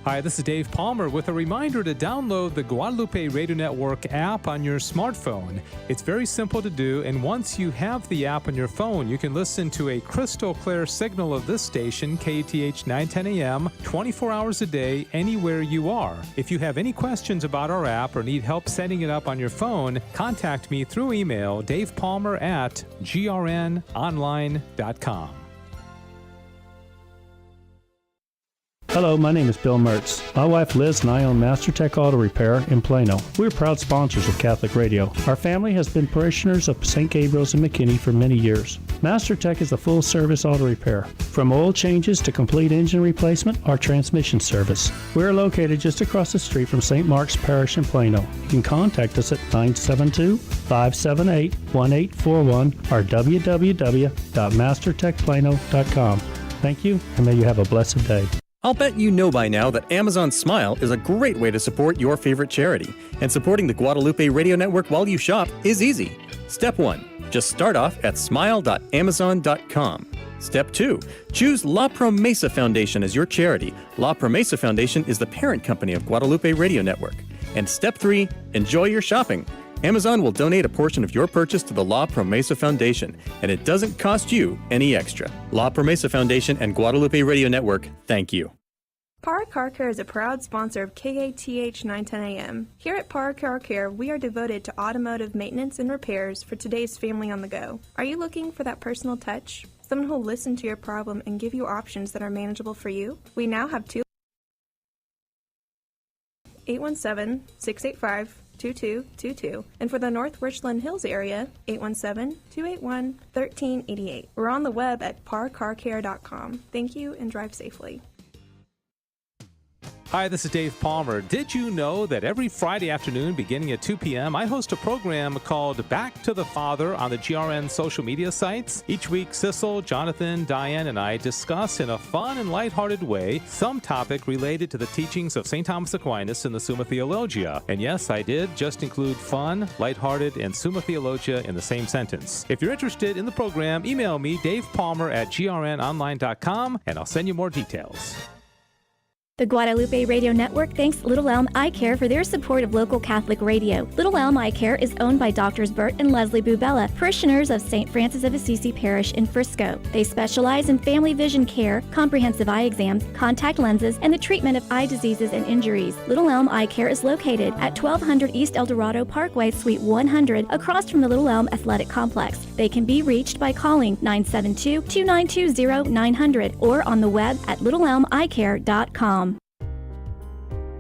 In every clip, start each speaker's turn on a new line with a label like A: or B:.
A: Hi, this is Dave Palmer with a reminder to download the Guadalupe Radio Network app on your smartphone. It's very simple to do, and once you have the app on your phone, you can listen to a crystal clear signal of this station, KTH 910 AM, 24 hours a day, anywhere you are. If you have any questions about our app or need help setting it up on your phone, contact me through email, davepalmer@grnonline.com.
B: Hello, my name is Bill Mertz. My wife Liz and I own MasterTech Auto Repair in Plano. We're proud sponsors of Catholic Radio. Our family has been parishioners of St. Gabriel's in McKinney for many years. MasterTech is a full-service auto repair, from oil changes to complete engine replacement or transmission service. We're located just across the street from St. Mark's Parish in Plano. You can contact us at 972-578-1841 or www.mastertechplano.com. Thank you, and may you have a blessed day.
C: I'll bet you know by now that Amazon Smile is a great way to support your favorite charity. And supporting the Guadalupe Radio Network while you shop is easy. Step 1. Just start off at smile.amazon.com. Step 2. Choose La Promesa Foundation as your charity. La Promesa Foundation is the parent company of Guadalupe Radio Network. And Step 3. Enjoy your shopping. Amazon will donate a portion of your purchase to the La Promesa Foundation, and it doesn't cost you any extra. La Promesa Foundation and Guadalupe Radio Network, thank you.
D: Par Car Care is a proud sponsor of KATH 910 AM. Here at Par Car Care, we are devoted to automotive maintenance and repairs for today's family on the go. Are you looking for that personal touch? Someone who will listen to your problem and give you options that are manageable for you? We now have 817-685-2222, and for the North Richland Hills area, 817-281-1388. We're on the web at parcarcare.com. Thank you and drive safely.
A: Hi, this is Dave Palmer. Did you know that every Friday afternoon beginning at 2 p.m., I host a program called Back to the Father on the GRN social media sites? Each week, Sissel, Jonathan, Diane, and I discuss in a fun and lighthearted way some topic related to the teachings of St. Thomas Aquinas in the Summa Theologia. And yes, I did just include fun, lighthearted, and Summa Theologia in the same sentence. If you're interested in the program, email me, davepalmer@grnonline.com, and I'll send you more details.
E: The Guadalupe Radio Network thanks Little Elm Eye Care for their support of local Catholic radio. Little Elm Eye Care is owned by Drs. Bert and Leslie Bubella, parishioners of St. Francis of Assisi Parish in Frisco. They specialize in family vision care, comprehensive eye exams, contact lenses, and the treatment of eye diseases and injuries. Little Elm Eye Care is located at 1200 East El Dorado Parkway, Suite 100, across from the Little Elm Athletic Complex. They can be reached by calling 972-292-0900 or on the web at littleelmeyecare.com.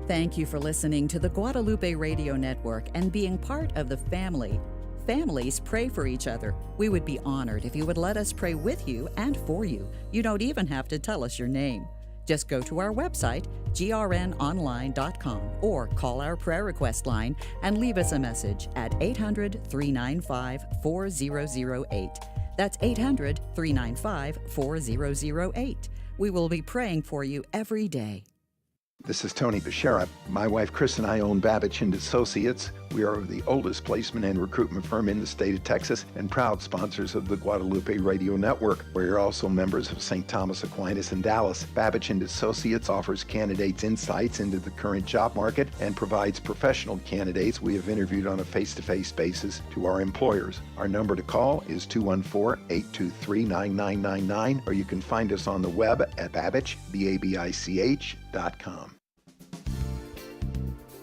F: Thank you for listening to the Guadalupe Radio Network and being part of the family. Families pray for each other. We would be honored if you would let us pray with you and for you. You don't even have to tell us your name. Just go to our website, grnonline.com, or call our prayer request line and leave us a message at 800-395-4008. That's 800-395-4008. We will be praying for you every day.
G: This is Tony Beshara. My wife Chris and I own Babbage & Associates. We are the oldest placement and recruitment firm in the state of Texas and proud sponsors of the Guadalupe Radio Network. We're also members of St. Thomas Aquinas in Dallas. Babbage & Associates offers candidates insights into the current job market and provides professional candidates we have interviewed on a face-to-face basis to our employers. Our number to call is 214-823-9999, or you can find us on the web at babbage.com.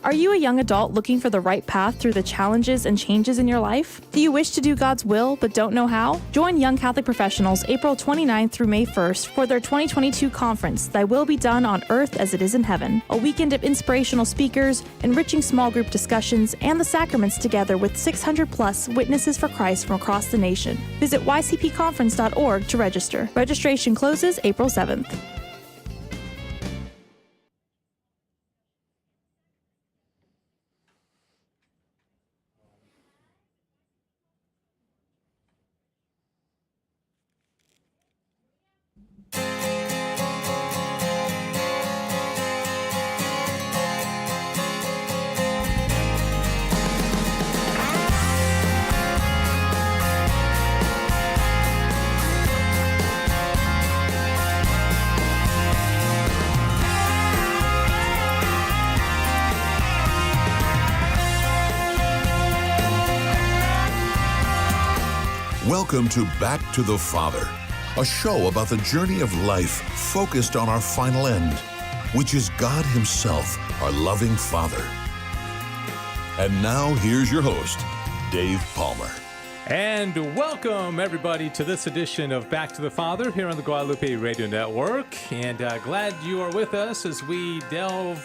H: Are you a young adult looking for the right path through the challenges and changes in your life? Do you wish to do God's will but don't know how? Join Young Catholic Professionals April 29th through May 1st for their 2022 conference, Thy Will Be Done on Earth as It Is in Heaven. A weekend of inspirational speakers, enriching small group discussions, and the sacraments together with 600 plus witnesses for Christ from across the nation. Visit ycpconference.org to register. Registration closes April 7th.
I: Welcome to Back to the Father, a show about the journey of life focused on our final end, which is God Himself, our loving Father. And now, here's your host, Dave Palmer.
A: And welcome, everybody, to this edition of Back to the Father here on the Guadalupe Radio Network. And glad you are with us as we delve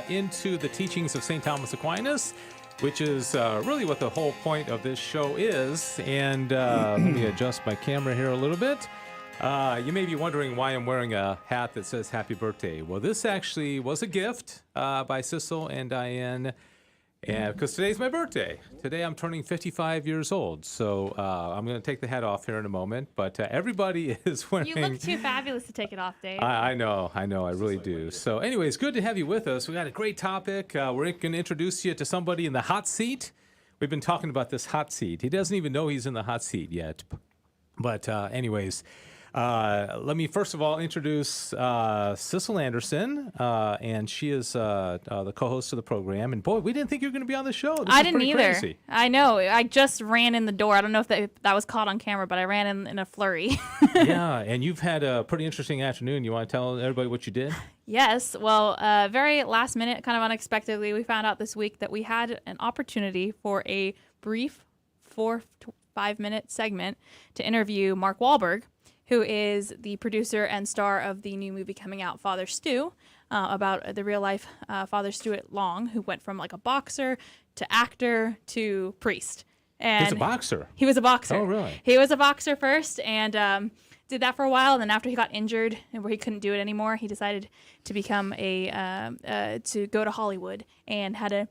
A: into the teachings of St. Thomas Aquinas, which is really what the whole point of this show is. And let me adjust my camera here a little bit. You may be wondering why I'm wearing a hat that says Happy Birthday. Well, this actually was a gift by Sissel and Diane, and because today's my birthday. Today I'm turning 55 years old, so I'm going to take the hat off here in a moment. But everybody is wearing...
J: You look too fabulous to take it off, Dave.
A: I know, I really do. So anyways, good to have you with us. We got a great topic. We're going to introduce you to somebody in the hot seat. We've been talking about this hot seat. He doesn't even know he's in the hot seat yet. But anyways... let me first of all introduce Sissel Anderson, and she is the co-host of the program. And boy, we didn't think you were going to be on the show.
J: I didn't either.
A: Crazy.
J: I know. I just ran in the door. I don't know if that was caught on camera, but I ran in a flurry.
A: Yeah, and you've had a pretty interesting afternoon. You want to tell everybody what you did?
J: Yes. Well, very last minute, kind of unexpectedly, we found out this week that we had an opportunity for a brief 4 to 5 minute segment to interview Mark Wahlberg, who is the producer and star of the new movie coming out, Father Stu, about the real-life Father Stuart Long, who went from like a boxer to actor to priest. And
A: he's a boxer.
J: He was a boxer.
A: Oh, really?
J: He was a boxer first, and did that for a while. And then after he got injured and where he couldn't do it anymore, he decided to become to go to Hollywood and had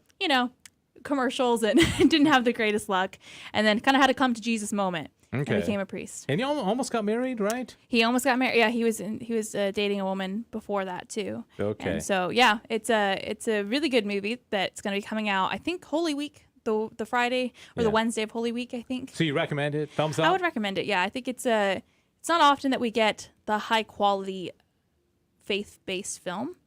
J: commercials and didn't have the greatest luck, and then kind of had a come to Jesus moment.
A: Okay.
J: And became a priest.
A: And he almost got married, right?
J: He almost got married. Yeah, he was dating a woman before that too.
A: Okay.
J: And so yeah, it's a really good movie that's going to be coming out. I think Holy Week, the Friday or the Wednesday of Holy Week, I think.
A: So you recommend it? Thumbs up?
J: I would recommend it. Yeah, I think it's not often that we get the high quality faith-based film.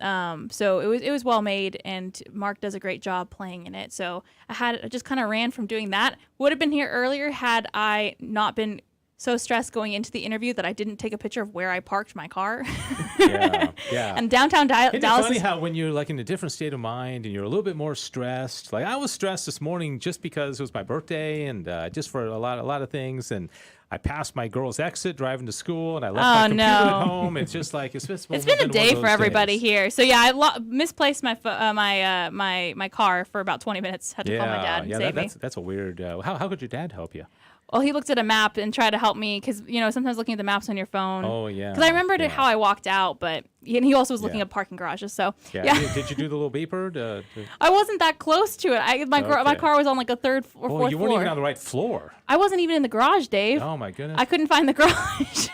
J: So it was well made, and Mark does a great job playing in it. So I just kind of ran from doing that. Would have been here earlier had I not been so stressed going into the interview that I didn't take a picture of where I parked my car.
A: Yeah.
J: And downtown Dallas.
A: Isn't it funny how when you're like in a different state of mind and you're a little bit more stressed? Like I was stressed this morning just because it was my birthday and just for a lot of things. And I passed my girl's exit driving to school, and I left my computer at home. It's just like it's been
J: a day for everybody here. So yeah, I misplaced my my car for about 20 minutes. Had to call my dad and save me.
A: That's a weird. How could your dad help you?
J: Well, he looked at a map and tried to help me because, sometimes looking at the maps on your phone.
A: Oh, yeah.
J: Because I remembered how I walked out, but he also was looking at parking garages. So, yeah.
A: Did you do the little beeper?
J: I wasn't that close to it. My car was on like a third or fourth floor.
A: You weren't even on the right floor.
J: I wasn't even in the garage, Dave.
A: Oh, my goodness.
J: I couldn't find the garage.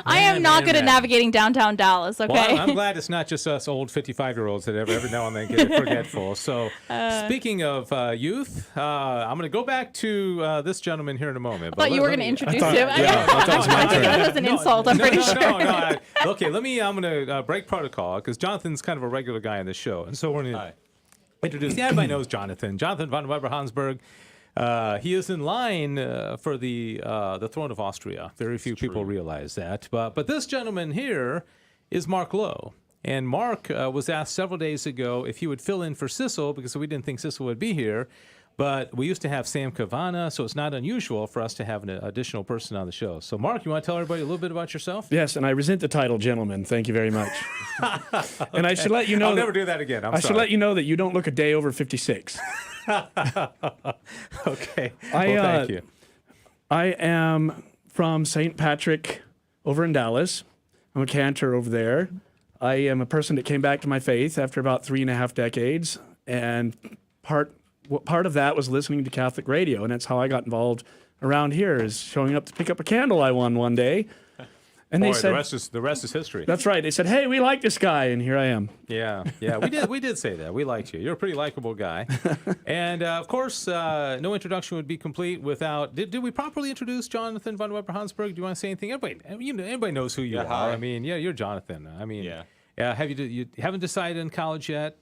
J: I am not good at navigating downtown Dallas, okay?
A: Well, I'm glad it's not just us old 55-year-olds that every now and then get forgetful. So, speaking of youth, I'm going to go back to this gentleman here in a moment.
J: I thought you were going to introduce him.
A: That
J: was an insult, I'm pretty sure.
A: No. Okay, I'm going to break protocol because Jonathan's kind of a regular guy on the show. And so we're going to introduce, everybody knows Jonathan von Weber-Hansberg. He is in line for the throne of Austria. Very few people realize that. But this gentleman here is Mark Lowe. And Mark was asked several days ago if he would fill in for Sissel because we didn't think Sissel would be here. But we used to have Sam Cavana, so it's not unusual for us to have an additional person on the show. So, Mark, you want to tell everybody a little bit about yourself?
B: Yes, and I resent the title, gentleman. Thank you very much.
A: Okay.
B: And I should let you know
A: I'll never do that again.
B: I should let you know that you don't look a day over 56.
A: Okay. Thank you.
B: I am from St. Patrick over in Dallas. I'm a cantor over there. I am a person that came back to my faith after about 3.5 decades, and part of that was listening to Catholic radio, and that's how I got involved around here, is showing up to pick up a candle I won one day. And they said,
A: the rest is history.
B: That's right. They said, "Hey, we like this guy," and here I am.
A: Yeah, we did say that. We liked you. You're a pretty likable guy. And of course, no introduction would be complete without. Did we properly introduce Jonathan von Weber-Hansberg? Do you want to say anything? Everybody knows who you are.
K: Hi.
A: I mean, you're Jonathan. I mean, have you haven't decided in college yet?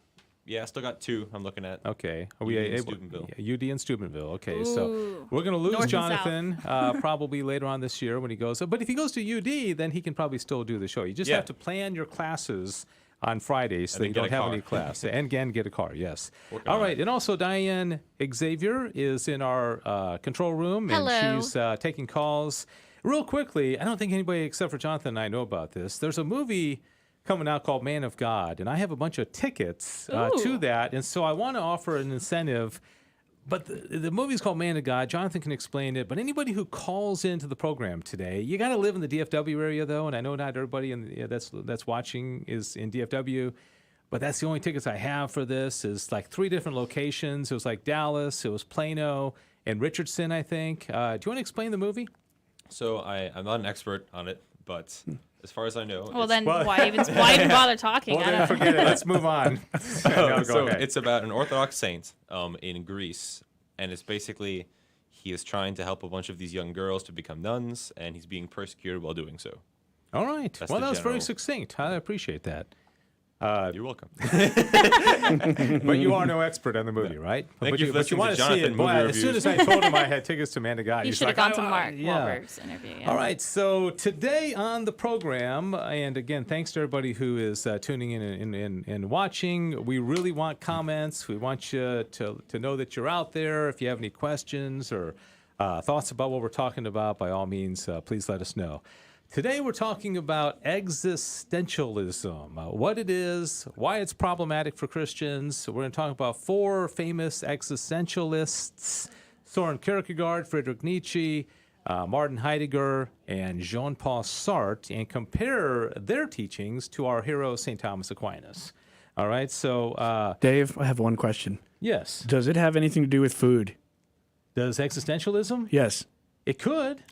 K: Yeah, I still got 2 I'm looking at.
A: Okay. Are
K: UD
A: we
K: and
A: able?
K: Steubenville.
A: Yeah, UD and Steubenville. Okay,
J: Ooh.
A: so we're going to lose
J: North and
A: Jonathan probably later on this year when he goes. But if he goes to UD, then he can probably still do the show. You just have to plan your classes on Fridays so that you don't have any class. And again, get a car, yes. All right, and also Diane Xavier is in our control room, and
J: Hello.
A: she's taking calls. Real quickly, I don't think anybody except for Jonathan and I know about this. There's a movie coming out called Man of God, and I have a bunch of tickets to that, and so I want to offer an incentive. But the movie's called Man of God. Jonathan can explain it. But anybody who calls into the program today, you got to live in the DFW area, though, and I know not everybody that's watching is in DFW, but that's the only tickets I have for this. Is like 3 different locations. It was like Dallas, it was Plano, and Richardson, I think. Do you want to explain the movie?
K: So I'm not an expert on it, but as far as I know,
J: Well, then why even bother talking?
A: Well, then forget it. Let's move on. No,
K: so
A: ahead.
K: it's about an Orthodox saint in Greece, and it's basically he is trying to help a bunch of these young girls to become nuns, and he's being persecuted while doing so.
A: All right.
K: That's
A: Well,
K: the
A: that was very
K: general-
A: succinct. I appreciate that.
K: You're welcome.
A: But you are no expert on the movie, right?
K: Thank
A: but
K: you for
A: but you
K: listening
A: want
K: to
A: to see
K: Jonathan
A: it. Boy,
K: movie
A: as soon
K: reviews.
A: as I told him I had tickets to Man to God,
J: You
A: he's
J: should have
A: like,
J: gone to Mark
A: yeah.
J: Wahlberg's interview. Yeah.
A: All right, so today on the program, and again, thanks to everybody who is tuning in and watching. We really want comments. We want you to know that you're out there. If you have any questions or thoughts about what we're talking about, by all means, please let us know. Today we're talking about existentialism, what it is, why it's problematic for Christians. We're going to talk about 4 famous existentialists: Soren Kierkegaard, Friedrich Nietzsche, Martin Heidegger, and Jean-Paul Sartre, and compare their teachings to our hero, St. Thomas Aquinas. All right, so...
L: Dave, I have one question.
A: Yes.
L: Does it have anything to do with food?
A: Does existentialism?
L: Yes.
A: It could.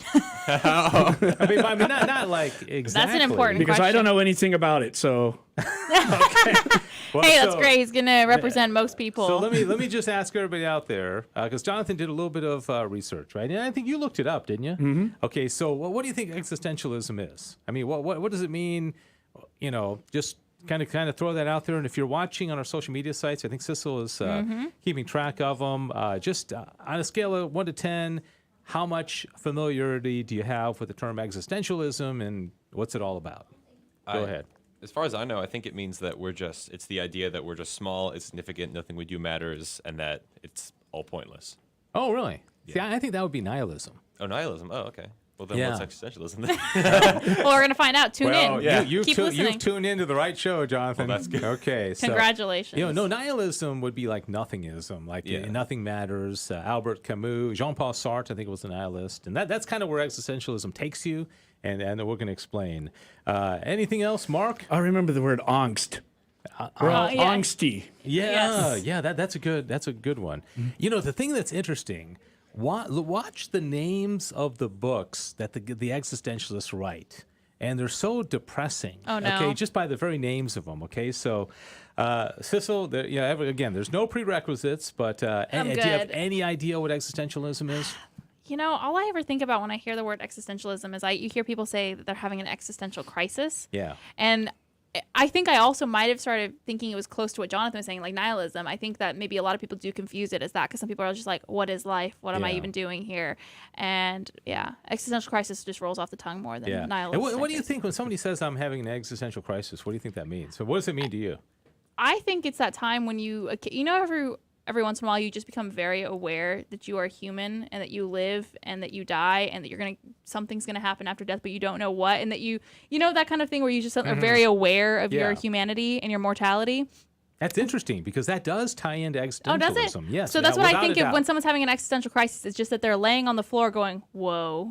A: I mean, not like exactly.
J: That's an important
L: Because
J: question.
L: I don't know anything about it, so...
A: Well,
J: Hey, that's
A: so-
J: great. He's going to represent most people.
A: So let me just ask everybody out there, because Jonathan did a little bit of research, right? And I think you looked it up, didn't you? Mm-hmm. Okay, so what do you think existentialism is? I mean, what does it mean? You know, just kind of throw that out there. And if you're watching on our social media sites, I think Sissel is keeping track of them. Just on a scale of 1 to 10, how much familiarity do you have with the term existentialism, and what's it all about? Go ahead.
K: As far as I know, I think it means that it's the idea that we're just small, insignificant, nothing we do matters, and that it's all pointless.
A: Oh, really? Yeah. See, I think that would be nihilism.
K: Oh, nihilism. Oh, okay. Well, then
A: Yeah.
K: what's existentialism then?
J: Well, we're going to find out. Tune in.
A: Yeah,
J: Keep
A: you've
J: listening.
A: tuned into the right show, Jonathan.
K: Well, that's good.
A: Okay, so
J: Congratulations.
A: no, nihilism would be like nothingism, like nothing matters. Albert Camus, Jean-Paul Sartre, I think was a nihilist, and that's kind of where existentialism takes you, and we're going to explain. Anything else, Mark?
L: I remember the word angst. We're all
J: yeah.
L: angsty.
J: Yes.
A: Yeah, that's a good one.
L: Mm-hmm.
A: You know, the thing that's interesting. Watch the names of the books that the existentialists write, and they're so depressing.
J: Oh, no.
A: Okay, just by the very names of them. Okay, so Sissel, again, there's no prerequisites, but do you have
J: good.
A: any idea what existentialism is?
J: You know, all I ever think about when I hear the word existentialism is you hear people say that they're having an existential crisis.
A: Yeah.
J: And I think I also might have started thinking it was close to what Jonathan was saying, like nihilism. I think that maybe a lot of people do confuse it as that because some people are just like, what is life? What am I
A: Yeah.
J: even doing here? And yeah, existential crisis just rolls off the tongue more than nihilism.
A: And what do you think when somebody says I'm having an existential crisis? What do you think that means? So what does it mean to you?
J: I think it's that time when every once in a while you just become very aware that you are human and that you live and that you die and that something's gonna happen after death, but you don't know what, and that you know that kind of thing where you just are very aware of your humanity and your mortality.
A: That's interesting because that does tie into existentialism.
J: Oh, does it?
A: Yes.
J: So that's what I
A: without
J: think
A: a
J: of
A: doubt.
J: when someone's having an existential crisis. It's just that they're laying on the floor going, whoa.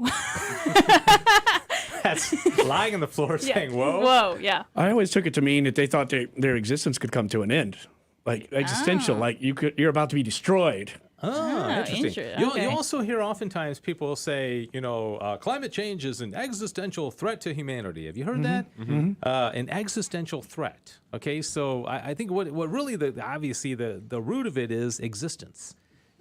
A: That's lying on the floor saying, whoa.
J: Whoa, yeah.
L: I always took it to mean that they thought their existence could come to an end. Like existential, like you're about to be destroyed.
A: Interesting.
J: Okay.
A: You also hear oftentimes people say, climate change is an existential threat to humanity. Have you heard that? An existential threat. Okay, so I think what really obviously the root of it is existence.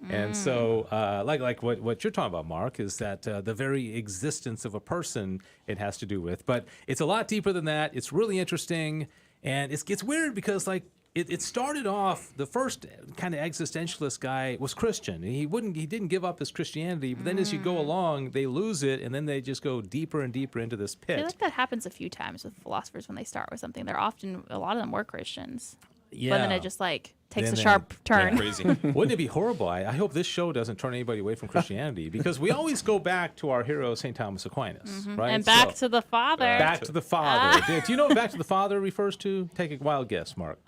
A: And so, like what you're talking about, Mark, is that the very existence of a person it has to do with. But it's a lot deeper than that. It's really interesting, and it gets weird because, like, it started off, the first kind of existentialist guy was Christian. He didn't give up his Christianity, but then as you go along, they lose it, and then they just go deeper and deeper into this
J: I feel
A: pit.
J: like that happens a few times with philosophers when they start with something. They're often, a lot of them were Christians.
A: Yeah.
J: But then it just like takes
A: Then
J: a
A: they-
J: sharp turn.
K: Crazy.
A: Wouldn't it be horrible? I hope this show doesn't turn anybody away from Christianity, because we always go back to our hero, St. Thomas Aquinas, right?
J: And back
A: So,
J: to the Father.
A: back to the Father. Do you know what back to the Father refers to? Take a wild guess, Mark.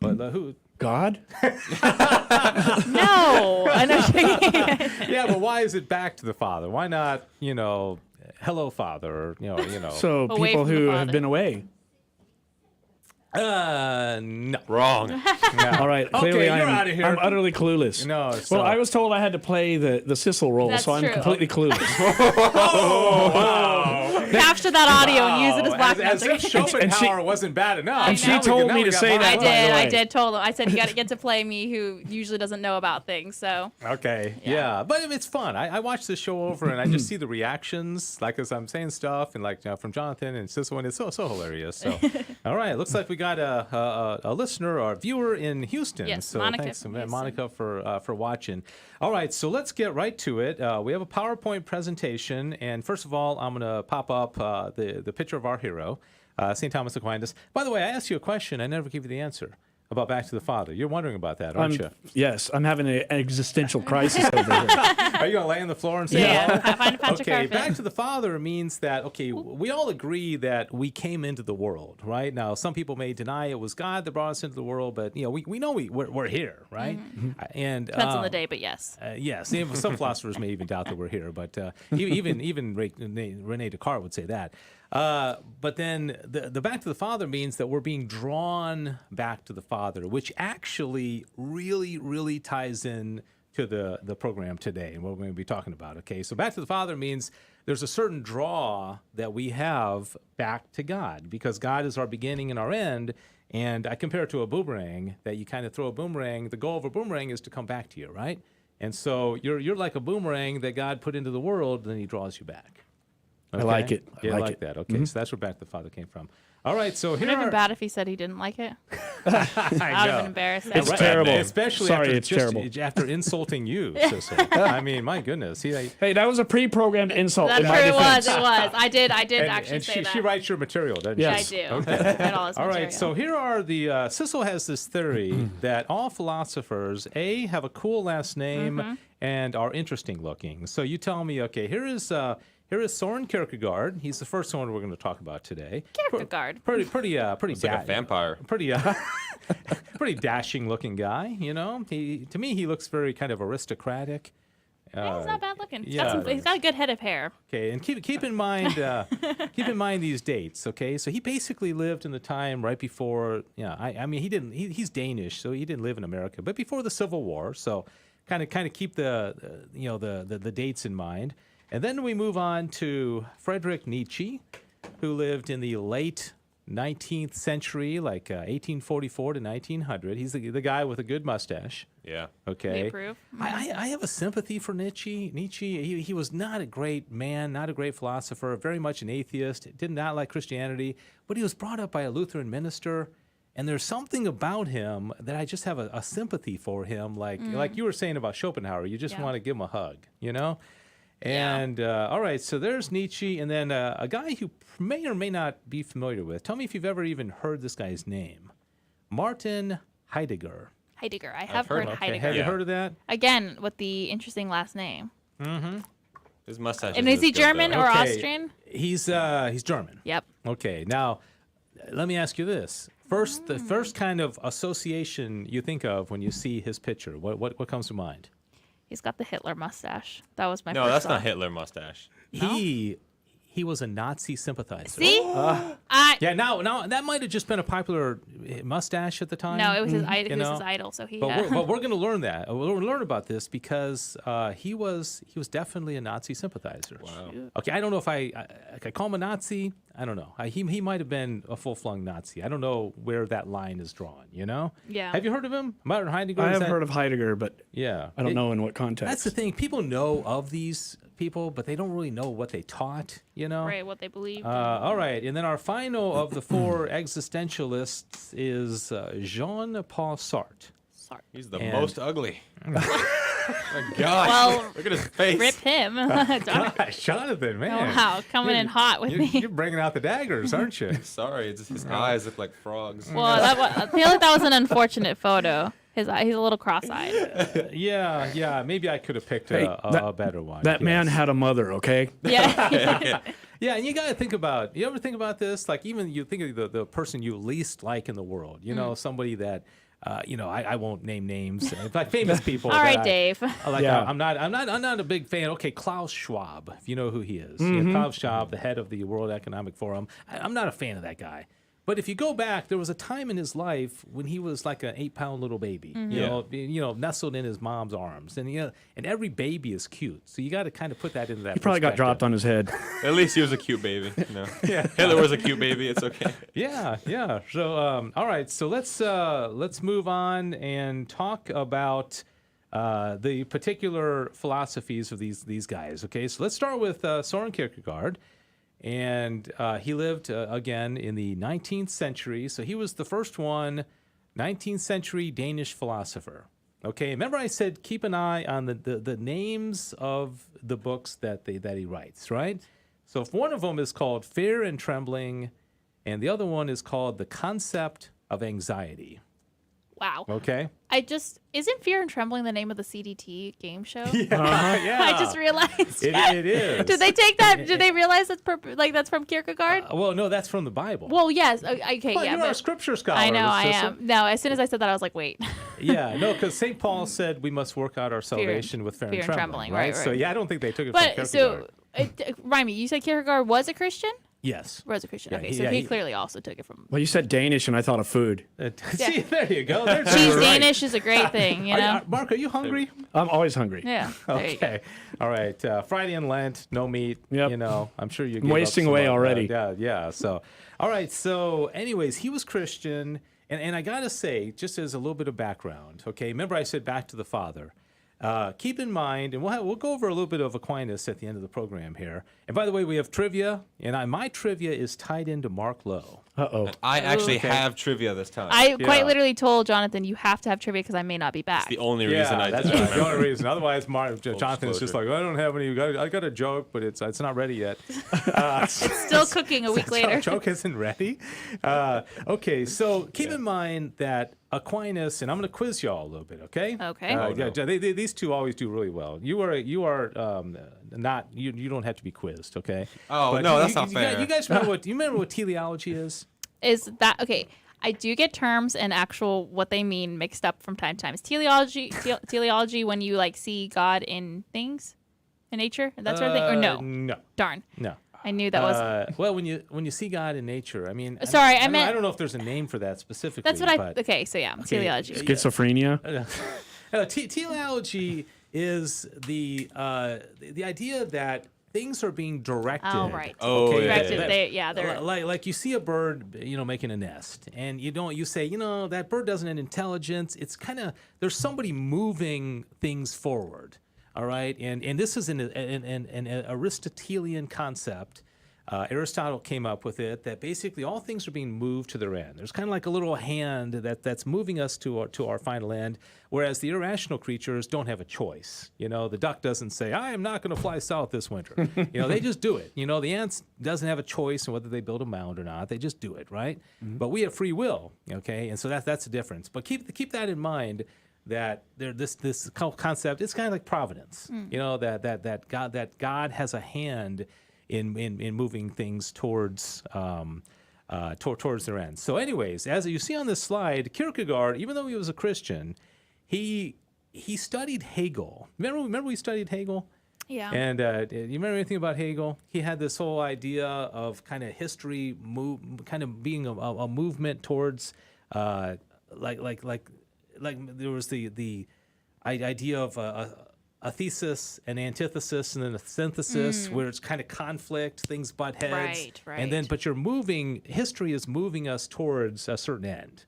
A: But who?
L: God?
J: No. I know.
A: Yeah, but why is it back to the Father? Why not, hello, Father, or,
L: So
J: Away
L: people
J: from the
L: who have
J: Father.
L: been away.
A: No.
K: Wrong.
L: All right, clearly
A: you're outta here.
L: I'm utterly clueless.
A: No,
L: Well,
A: so-
L: I was told I had to play the Sissel role,
J: That's
L: so I'm
J: true.
L: completely clueless.
J: Capture that audio and use it as black
A: as if
J: magic.
A: Schopenhauer wasn't bad enough.
L: And she told me to say that.
J: I
L: by the
J: did. I
L: way.
J: did. Told him. I said you got to get to play me, who usually doesn't know about things. So
A: Okay, yeah. But it's fun. I watch this show over and I just see the reactions, like as I'm saying stuff, and like from Jonathan and Sissel, and it's so hilarious. So, all right, looks like we got a listener or a viewer in Houston.
J: Yes,
A: so
J: Monica
A: thanks,
J: from Houston.
A: Monica, for watching. All right, so let's get right to it. We have a PowerPoint presentation, and first of all, I'm going to pop up the picture of our hero, St. Thomas Aquinas. By the way, I asked you a question. I never gave you the answer about Back to the Father. You're wondering about that, aren't you?
L: Yes, I'm having an existential crisis over here.
A: Are you going to lay on the floor and say,
J: yeah, find a patch of
A: Okay,
J: carpet.
A: Back to the Father means that, we all agree that we came into the world, right? Now, some people may deny it was God that brought us into the world, but, we know we're here, right? And
J: Depends on the day, but yes.
A: Yes, some philosophers may even doubt that we're here, but even Rene Descartes would say that. But then the back to the Father means that we're being drawn back to the Father, which actually really, really ties in to the program today and what we're going to be talking about. Okay, so back to the Father means there's a certain draw that we have back to God, because God is our beginning and our end. And I compare it to a boomerang, that you kind of throw a boomerang. The goal of a boomerang is to come back to you, right? And so you're like a boomerang that God put into the world, and then he draws you back.
L: I like it. I
A: Yeah,
L: like
A: like
L: it.
A: that. Okay, so that's where Back to the Father came from. All right, so here
J: Would it have
A: are...
J: been bad if he said he didn't like it?
A: I
J: That would have
A: know.
J: been embarrassing.
L: It's terrible.
A: Especially
L: Sorry,
A: after,
L: it's terrible.
A: after insulting you, Sissel. I mean, my goodness.
L: Hey, that was a pre-programmed insult.
J: That's
L: in
J: true.
L: my
J: It
L: defense.
J: was. It was. I did actually
A: and
J: say that.
A: she writes your material, doesn't
L: Yes.
A: she?
J: I do. And all his
A: All right,
J: material.
A: so here are the... Sissel has this theory that all philosophers, A, have a cool last name and are interesting looking. So you tell me, okay, here is Soren Kierkegaard. He's the first one we're going to talk about today.
J: Kierkegaard.
A: Pretty
K: It's like a vampire.
A: pretty dashing looking guy, to me he looks very kind of aristocratic.
J: Yeah, he's not bad looking.
A: yeah.
J: He's got a good head of hair.
A: Okay, and keep in mind these dates. Okay, so he basically lived in the time right before. I mean he's Danish, so he didn't live in America, but before the Civil War. So kind of keep the dates in mind. And then we move on to Friedrich Nietzsche, who lived in the late 19th century, like 1844 to 1900. He's the guy with a good mustache.
K: Yeah.
A: Okay.
J: We approve.
A: I have a sympathy for Nietzsche. He was not a great man, not a great philosopher, very much an atheist, did not like Christianity, but he was brought up by a Lutheran minister. And there's something about him that I just have a sympathy for him, like you were saying about Schopenhauer. You just want to give him a hug, And all right, so there's Nietzsche, and then a guy who may or may not be familiar with. Tell me if you've ever even heard this guy's name. Martin Heidegger.
J: Heidegger. I have
K: heard
J: heard
K: of-
A: Okay,
J: Heidegger.
A: have you
K: Yeah.
A: heard of that?
J: Again, with the interesting last name.
K: His mustache.
J: And is he
K: isn't as good,
J: German
K: though.
J: or
A: Okay.
J: Austrian?
A: He's German.
J: Yep.
A: Okay, now let me ask you this. The first kind of association you think of when you see his picture, what comes to mind?
J: He's got the Hitler mustache. That was my
K: No,
J: first
K: that's
J: thought.
K: not Hitler mustache.
A: He was a Nazi sympathizer.
J: See?
A: Yeah, now that might have just been a popular mustache at the time.
J: No, it was his,
A: you
J: he was
A: know?
J: his idol, so he...
A: But we're going to learn that. We'll learn about this because he was definitely a Nazi sympathizer.
K: Wow.
A: Okay, I don't know if I call him a Nazi. I don't know. He might have been a full-flung Nazi. I don't know where that line is drawn,
J: Yeah.
A: Have you heard of him? Martin Heidegger?
L: I have heard of Heidegger, but
A: Yeah.
L: I don't know in what context.
A: That's the thing. People know of these people, but they don't really know what they taught,
J: Right, what they believe.
A: All right, and then our final I know of the four existentialists is Jean-Paul Sartre.
K: He's the
A: And-
K: most ugly. My gosh.
J: Well,
K: look at his face.
J: Rip him.
A: Gosh, Jonathan, man.
J: Oh, wow, coming in hot with me.
A: You're bringing out the daggers, aren't you?
K: Sorry, his eyes look like frogs.
J: Well, I feel like that was an unfortunate photo. He's a little cross-eyed.
A: Yeah. Maybe I could have picked
L: Hey,
A: a better one.
L: That man had a mother, okay?
J: Yeah.
A: Yeah, and you got to think about. You ever think about this? Like, even you think of the person you least like in the world. You know, somebody that. I won't name names, like famous people.
J: All right, Dave.
A: I'm not a big fan. Okay, Klaus Schwab, if you know who he is. Yeah, Klaus Schwab, the head of the World Economic Forum. I'm not a fan of that guy. But if you go back, there was a time in his life when he was like an 8-pound little baby, you know, nestled in his mom's arms, and every baby is cute. So you got to kind of put that into that.
L: He probably got dropped on his head.
K: At least he was a cute baby. You know? Hitler was a cute baby. It's okay.
A: Yeah. So, all right. So let's move on and talk about the particular philosophies of these guys. Okay. So let's start with Soren Kierkegaard. And he lived, again, in the 19th century. So he was the first 19th century Danish philosopher. Okay, remember I said keep an eye on the names of the books that he writes, right? So if one of them is called Fear and Trembling, and the other one is called The Concept of Anxiety.
J: Wow.
A: Okay.
J: Isn't Fear and Trembling the name of the CDT game show?
A: Yeah.
J: I just realized.
A: It is.
J: Did they take that? Did they realize that's from Kierkegaard?
A: Well, no, that's from the Bible.
J: Well, yes. Okay,
A: Well,
J: yeah.
A: you're a scripture scholar.
J: I know, I
A: sister.
J: am. No, as soon as I said that, I was like, wait.
A: Yeah, no, because St. Paul said we must work out our salvation with fear and trembling, right? So, yeah, I don't think they took it from
J: But
A: Kierkegaard.
J: remind me, you said Kierkegaard was a Christian?
A: Yes.
J: Was a Christian.
A: Yeah,
J: Okay, so he clearly also took it from.
L: Well, you said Danish, and I thought of food.
A: See, there you go. There's
J: Cheese
A: right.
J: Danish is a great thing, you know?
A: Mark, are you hungry?
L: I'm always hungry.
J: Yeah. There you go.
A: Okay. All right. Friday and Lent, no meat.
L: Yep.
A: You know, I'm sure you.
L: I'm wasting away already.
A: Yeah. So, all right. So, anyways, he was Christian, and I gotta say, just as a little bit of background. Okay. Remember, I said back to the Father. Keep in mind, and we'll go over a little bit of Aquinas at the end of the program here. And by the way, we have trivia, and my trivia is tied into Mark Lowe.
L: Uh-oh.
K: I actually have trivia this time.
J: I quite literally told Jonathan, you have to have trivia because I may not be back.
K: It's the only reason I
A: that's
K: did.
A: right. The only reason. Otherwise, Jonathan's just
K: disclosure.
A: like, I don't have any. I got a joke, but it's not ready yet.
J: It's still cooking a week later.
A: Joke isn't ready. Okay, so keep in mind that Aquinas, and I'm going to quiz y'all a little bit. Okay.
J: Okay.
A: These two always do really well. You are not. You don't have to be quizzed. Okay.
K: Oh,
A: But
K: no, that's not fair.
A: You guys remember what? You remember what teleology is?
J: Is that okay? I do get terms and actual what they mean mixed up from time to time. Is teleology when you like see God in things, in nature, that sort of thing, or no?
A: No.
J: Darn.
A: No.
J: I knew that was.
A: Well, when you see God in nature, I mean.
J: Sorry, I
A: I
J: meant.
A: don't know if there's a name for that specifically.
J: That's what I.
A: but-
J: Okay, so yeah, teleology.
L: Schizophrenia.
A: Teleology is the idea that things are being directed.
J: Oh, right.
K: Oh,
A: Okay,
K: yeah.
J: They're
A: like you see a bird, making a nest, and you say, that bird doesn't have intelligence. It's kind of there's somebody moving things forward. All right, and this is an Aristotelian concept. Aristotle came up with it that basically all things are being moved to their end. There's kind of like a little hand that's moving us to our final end, whereas the irrational creatures don't have a choice. The duck doesn't say, I am not going to fly south this winter. They just do it. The ants doesn't have a choice in whether they build a mound or not. They just do it, right? Mm-hmm. But we have free will, okay? And so that's the difference. But keep that in mind. That this concept, it's kind of like providence, that God has a hand in moving things towards their end. So, anyways, as you see on this slide, Kierkegaard, even though he was a Christian, he studied Hegel. Remember we studied Hegel?
J: Yeah.
A: And you remember anything about Hegel? He had this whole idea of kind of history, kind of being a movement towards like there was the idea of a thesis, an antithesis, and then a synthesis, where it's kind of conflict, things butt heads.
J: Right.
A: And then, but history is moving us towards a certain end,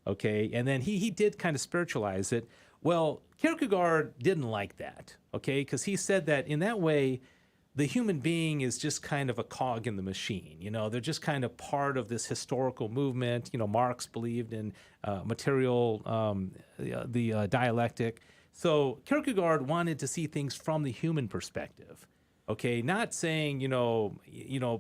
A: okay? And then he did kind of spiritualize it. Well, Kierkegaard didn't like that, okay? Because he said that in that way, the human being is just kind of a cog in the machine. They're just kind of part of this historical movement. Marx believed in material, the dialectic. So Kierkegaard wanted to see things from the human perspective. Okay, not saying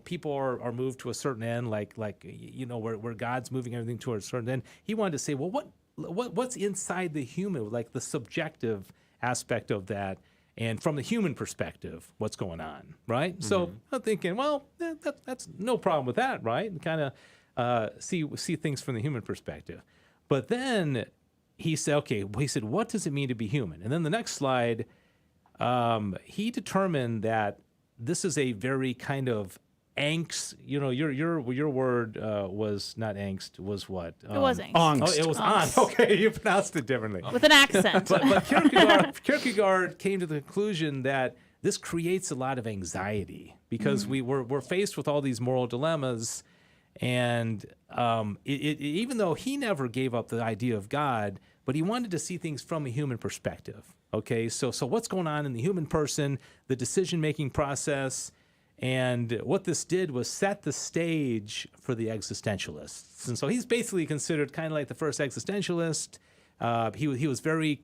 A: people are moved to a certain end, like where God's moving everything towards a certain end. He wanted to say, well, what's inside the human, like the subjective aspect of that. And from the human perspective, what's going on, right? Mm-hmm. So I'm thinking, well, that's no problem with that, right? And kind of see things from the human perspective. But then he said, what does it mean to be human? And then the next slide, he determined that this is a very kind of angst. Your word was not angst. Was what?
J: It was angst.
L: Angst.
A: Oh, it was angst. Okay, you pronounced it differently.
J: With an accent.
A: but Kierkegaard came to the conclusion that this creates a lot of anxiety because we're faced with all these moral dilemmas, and even though he never gave up the idea of God, but he wanted to see things from a human perspective. Okay, so what's going on in the human person, the decision-making process. And what this did was set the stage for the existentialists. And so he's basically considered kind of like the first existentialist. He was very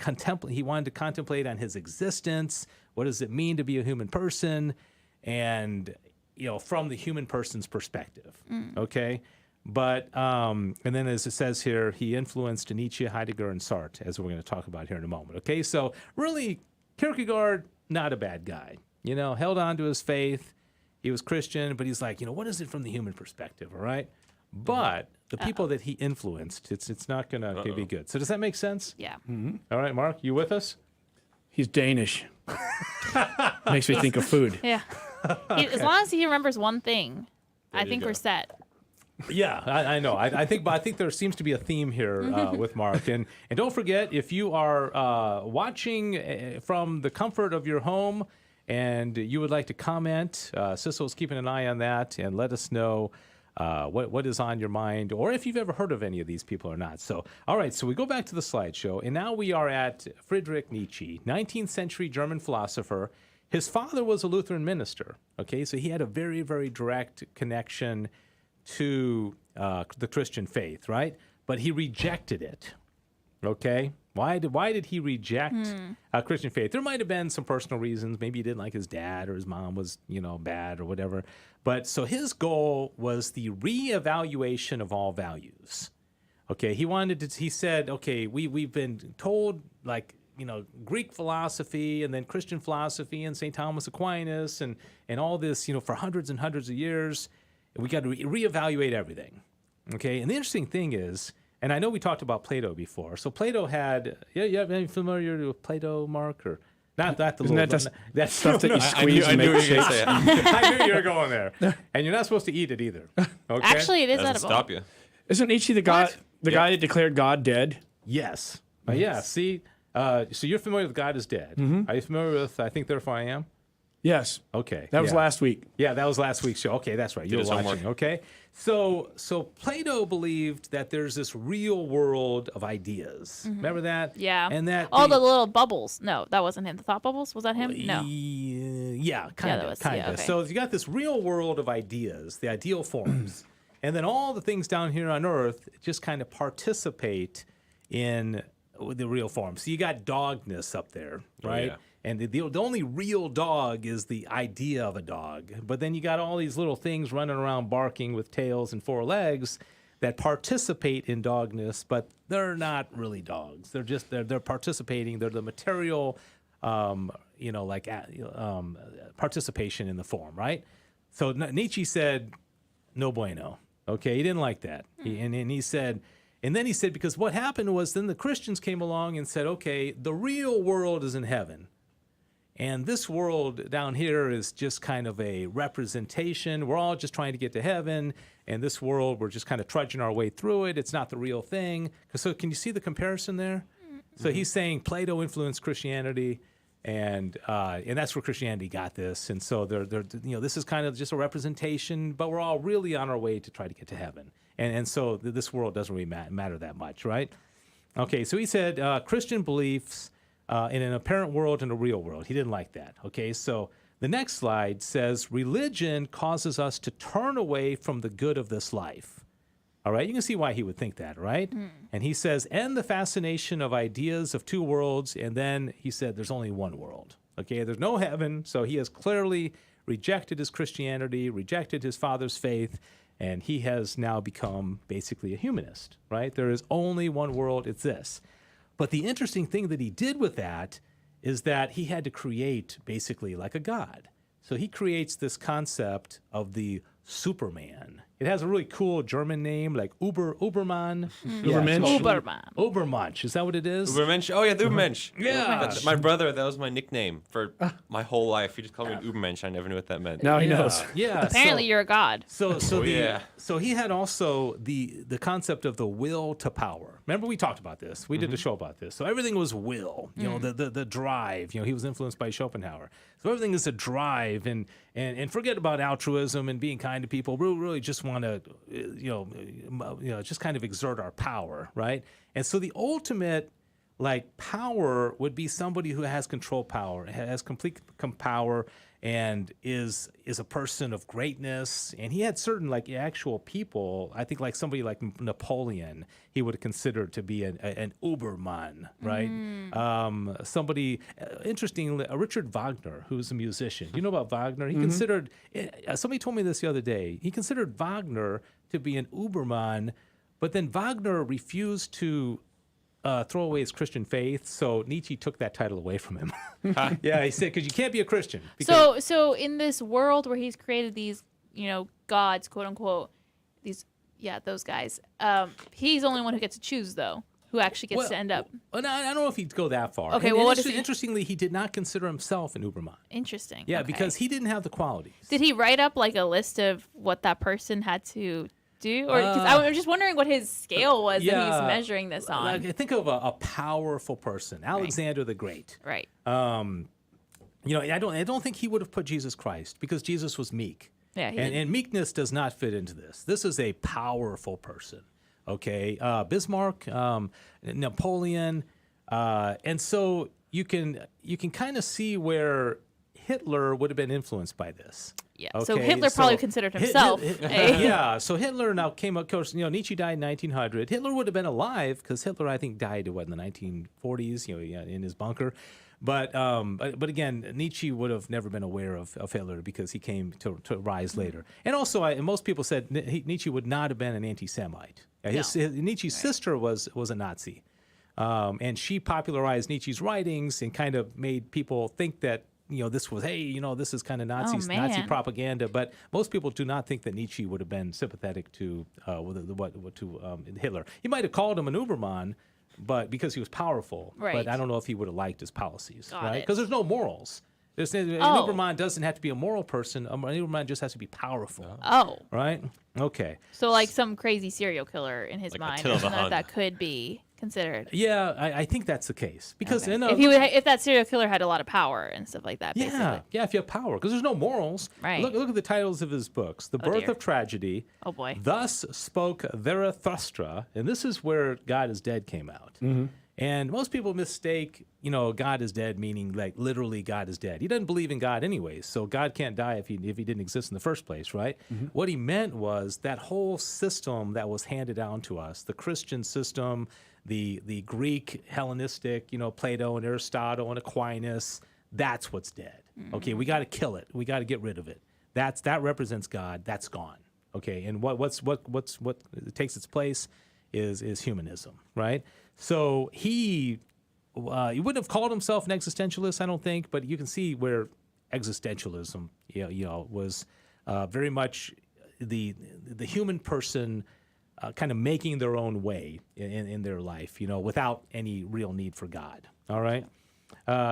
A: he wanted to contemplate on his existence. What does it mean to be a human person? And, from the human person's perspective. Okay? But, and then as it says here, he influenced Nietzsche, Heidegger, and Sartre, as we're going to talk about here in a moment. Okay? So really, Kierkegaard, not a bad guy. Held on to his faith. He was Christian, but he's like, what is it from the human perspective, all right? But the people that he influenced, it's not going to be good. So does that make sense?
J: Yeah.
L: Mm-hmm.
A: All right, Mark, you with us?
L: He's Danish. Makes me think of food.
J: Yeah. As long as he remembers one thing, I think we're set.
A: Yeah, I know. I think there seems to be a theme here with Mark. And don't forget, if you are watching from the comfort of your home, and you would like to comment, Sissel's keeping an eye on that, and let us know what is on your mind, or if you've ever heard of any of these people or not. So, all right, so we go back to the slideshow, and now we are at Friedrich Nietzsche, 19th century German philosopher. His father was a Lutheran minister, okay? So he had a very, very direct connection to the Christian faith, right? But he rejected it, okay? Why did he reject Christian faith? There might have been some personal reasons. Maybe he didn't like his dad, or his mom was, bad or whatever. But so his goal was the reevaluation of all values. Okay, he said, okay, we've been told Greek philosophy and then Christian philosophy and St. Thomas Aquinas and all this, for hundreds and hundreds of years. We got to reevaluate everything. Okay, and the interesting thing is, and I know we talked about Plato before. So Plato had, any familiar with Plato, Mark? Or not the
L: Isn't
A: little,
L: that stuff that you squeeze and
K: I knew
L: make
K: you were going to
L: shakes?
K: say it.
A: I knew you were going there. And you're not supposed to eat it either. Okay?
J: Actually, it is
K: Doesn't
J: edible.
K: stop you.
L: Isn't Nietzsche the guy that declared God dead?
A: Yes. Yeah, see, so you're familiar with God is Dead.
L: Mm-hmm.
A: Are you familiar with I Think Therefore I Am?
L: Yes.
A: Okay.
L: That was
A: yeah.
L: last week.
A: Yeah, that was last week's show. Okay, that's right. You were
K: his homework.
A: watching. Okay. So Plato believed that there's this real world of ideas. Remember that?
J: Yeah.
A: And that
J: all the little bubbles. No, that wasn't him. The thought bubbles? Was that him? No.
A: Yeah, kind of.
J: Okay.
A: So you got this real world of ideas, the ideal forms. And then all the things down here on Earth just kind of participate in the real form. So you got dogness up there, right?
K: yeah.
A: And the only real dog is the idea of a dog. But then you got all these little things running around barking with tails and four legs that participate in dogness, but they're not really dogs. They're just they're participating. They're the material, participation in the form, right? So Nietzsche said, no bueno. Okay, he didn't like that. And then he said, because what happened was then the Christians came along and said, okay, the real world is in heaven. And this world down here is just kind of a representation. We're all just trying to get to heaven. And this world, we're just kind of trudging our way through it. It's not the real thing. So can you see the comparison there? Mm-hmm. So he's saying Plato influenced Christianity, and that's where Christianity got this. And so this is kind of just a representation, but we're all really on our way to try to get to heaven. And so this world doesn't really matter that much, right? Okay, so he said Christian beliefs in an apparent world and a real world. He didn't like that. Okay, so The next slide says religion causes us to turn away from the good of this life. All right, you can see why he would think that, right? And he says, end the fascination of ideas of two worlds, and then he said there's only one world. Okay, there's no heaven, so he has clearly rejected his Christianity, rejected his father's faith, and he has now become basically a humanist, right? There is only one world, it's this. But the interesting thing that he did with that is that he had to create basically like a god. So he creates this concept of the Superman. It has a really cool German name, like Ubermann.
L: Ubermensch?
A: Ubermensch. Is that what it is?
K: Ubermensch. Oh, yeah, the Ubermensch.
A: Yeah.
K: My brother, that was my nickname for my whole life. He just called me an Ubermensch. I never knew what that meant.
L: Now he knows.
A: Yeah.
J: Apparently, you're a god.
A: So he had also the concept of the will to power. Remember, we talked about this. We did a show about this. So everything was will. You know, the drive. You know, he was influenced by Schopenhauer. So everything is a drive, and forget about altruism and being kind to people. We really just want to, just kind of exert our power, right? And so the ultimate, like, power would be somebody who has control power, has complete power, and is a person of greatness. And he had certain, like, actual people, I think, like somebody like Napoleon, he would consider to be an Ubermann, right? Somebody, interestingly, Richard Wagner, who's a musician. You know about Wagner? He considered, somebody told me this the other day, he considered Wagner to be an Ubermann, but then Wagner refused to throw away his Christian faith, so Nietzsche took that title away from him. Yeah, he said, because you can't be a Christian.
J: So in this world where he's created these, gods, quote unquote, those guys, he's the only one who gets to choose, though, who actually gets to end up.
A: I don't know if he'd go that far.
J: Okay,
A: interestingly, he did not consider himself an Ubermann.
J: Interesting.
A: Yeah,
J: okay.
A: because he didn't have the qualities.
J: Did he write up like a list of what that person had to do? Or because I'm just wondering what his scale was that he's measuring this on.
A: I think of a powerful person, Alexander the Great.
J: Right.
A: I don't think he would have put Jesus Christ because Jesus was meek.
J: Yeah.
A: And meekness does not fit into this. This is a powerful person. Okay. Bismarck, Napoleon, and so you can kind of see where Hitler would have been influenced by this.
J: Yeah. Okay? So Hitler probably considered himself.
A: Yeah. So Hitler now came up. Of course, Nietzsche died in 1900. Hitler would have been alive because Hitler, I think, died in the 1940s. In his bunker. But again, Nietzsche would have never been aware of Hitler because he came to rise later. And also, most people said Nietzsche would not have been an anti-Semite. Nietzsche's sister was a Nazi, and she popularized Nietzsche's writings and kind of made people think that this was, this is kind of Nazi propaganda. But most people do not think that Nietzsche would have been sympathetic to Hitler. He might have called him an Ubermann, but because he was powerful. Right. But I don't know if he would have liked his policies, right? Because there's no morals. An Ubermann doesn't have to be a moral person. An Ubermann just has to be powerful.
J: Oh.
A: Right? Okay.
J: So like some crazy serial killer in his mind, that could be considered.
A: Yeah, I think that's the case. Because
J: if that serial killer had a lot of power and stuff like that, basically.
A: Yeah, if you have power. Because there's no morals.
J: Right.
A: Look at the titles of his books. The Birth of Tragedy.
J: Oh, boy.
A: Thus Spoke Zarathustra. And this is where God is Dead came out. Mm-hmm. And most people mistake, God is dead, meaning like literally God is dead. He doesn't believe in God anyways, so God can't die if he didn't exist in the first place, right? Mm-hmm. What he meant was that whole system that was handed down to us, the Christian system, the Greek Hellenistic, Plato and Aristotle and Aquinas, that's what's dead. Mm-hmm. Okay, we got to kill it. We got to get rid of it. That represents God. That's gone. Okay, and what takes its place is humanism, right? So he wouldn't have called himself an existentialist, I don't think, but you can see where existentialism, was very much the human person kind of making their own way in their life, without any real need for God. All right.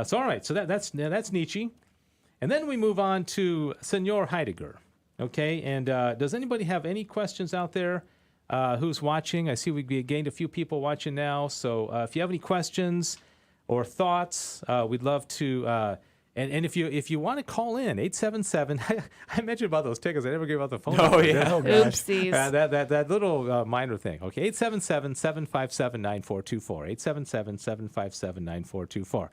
A: So that's Nietzsche, and then we move on to Senor Heidegger. Okay, and does anybody have any questions out there? Who's watching? I see we gained a few people watching now. So if you have any questions or thoughts, we'd love to. And if you want to call in, 877. I mentioned about those tickets. I never gave out the phone number.
J: Oh, yeah. Oopsies.
A: That little minor thing. Okay, 877-757-9424. 877-757-9424.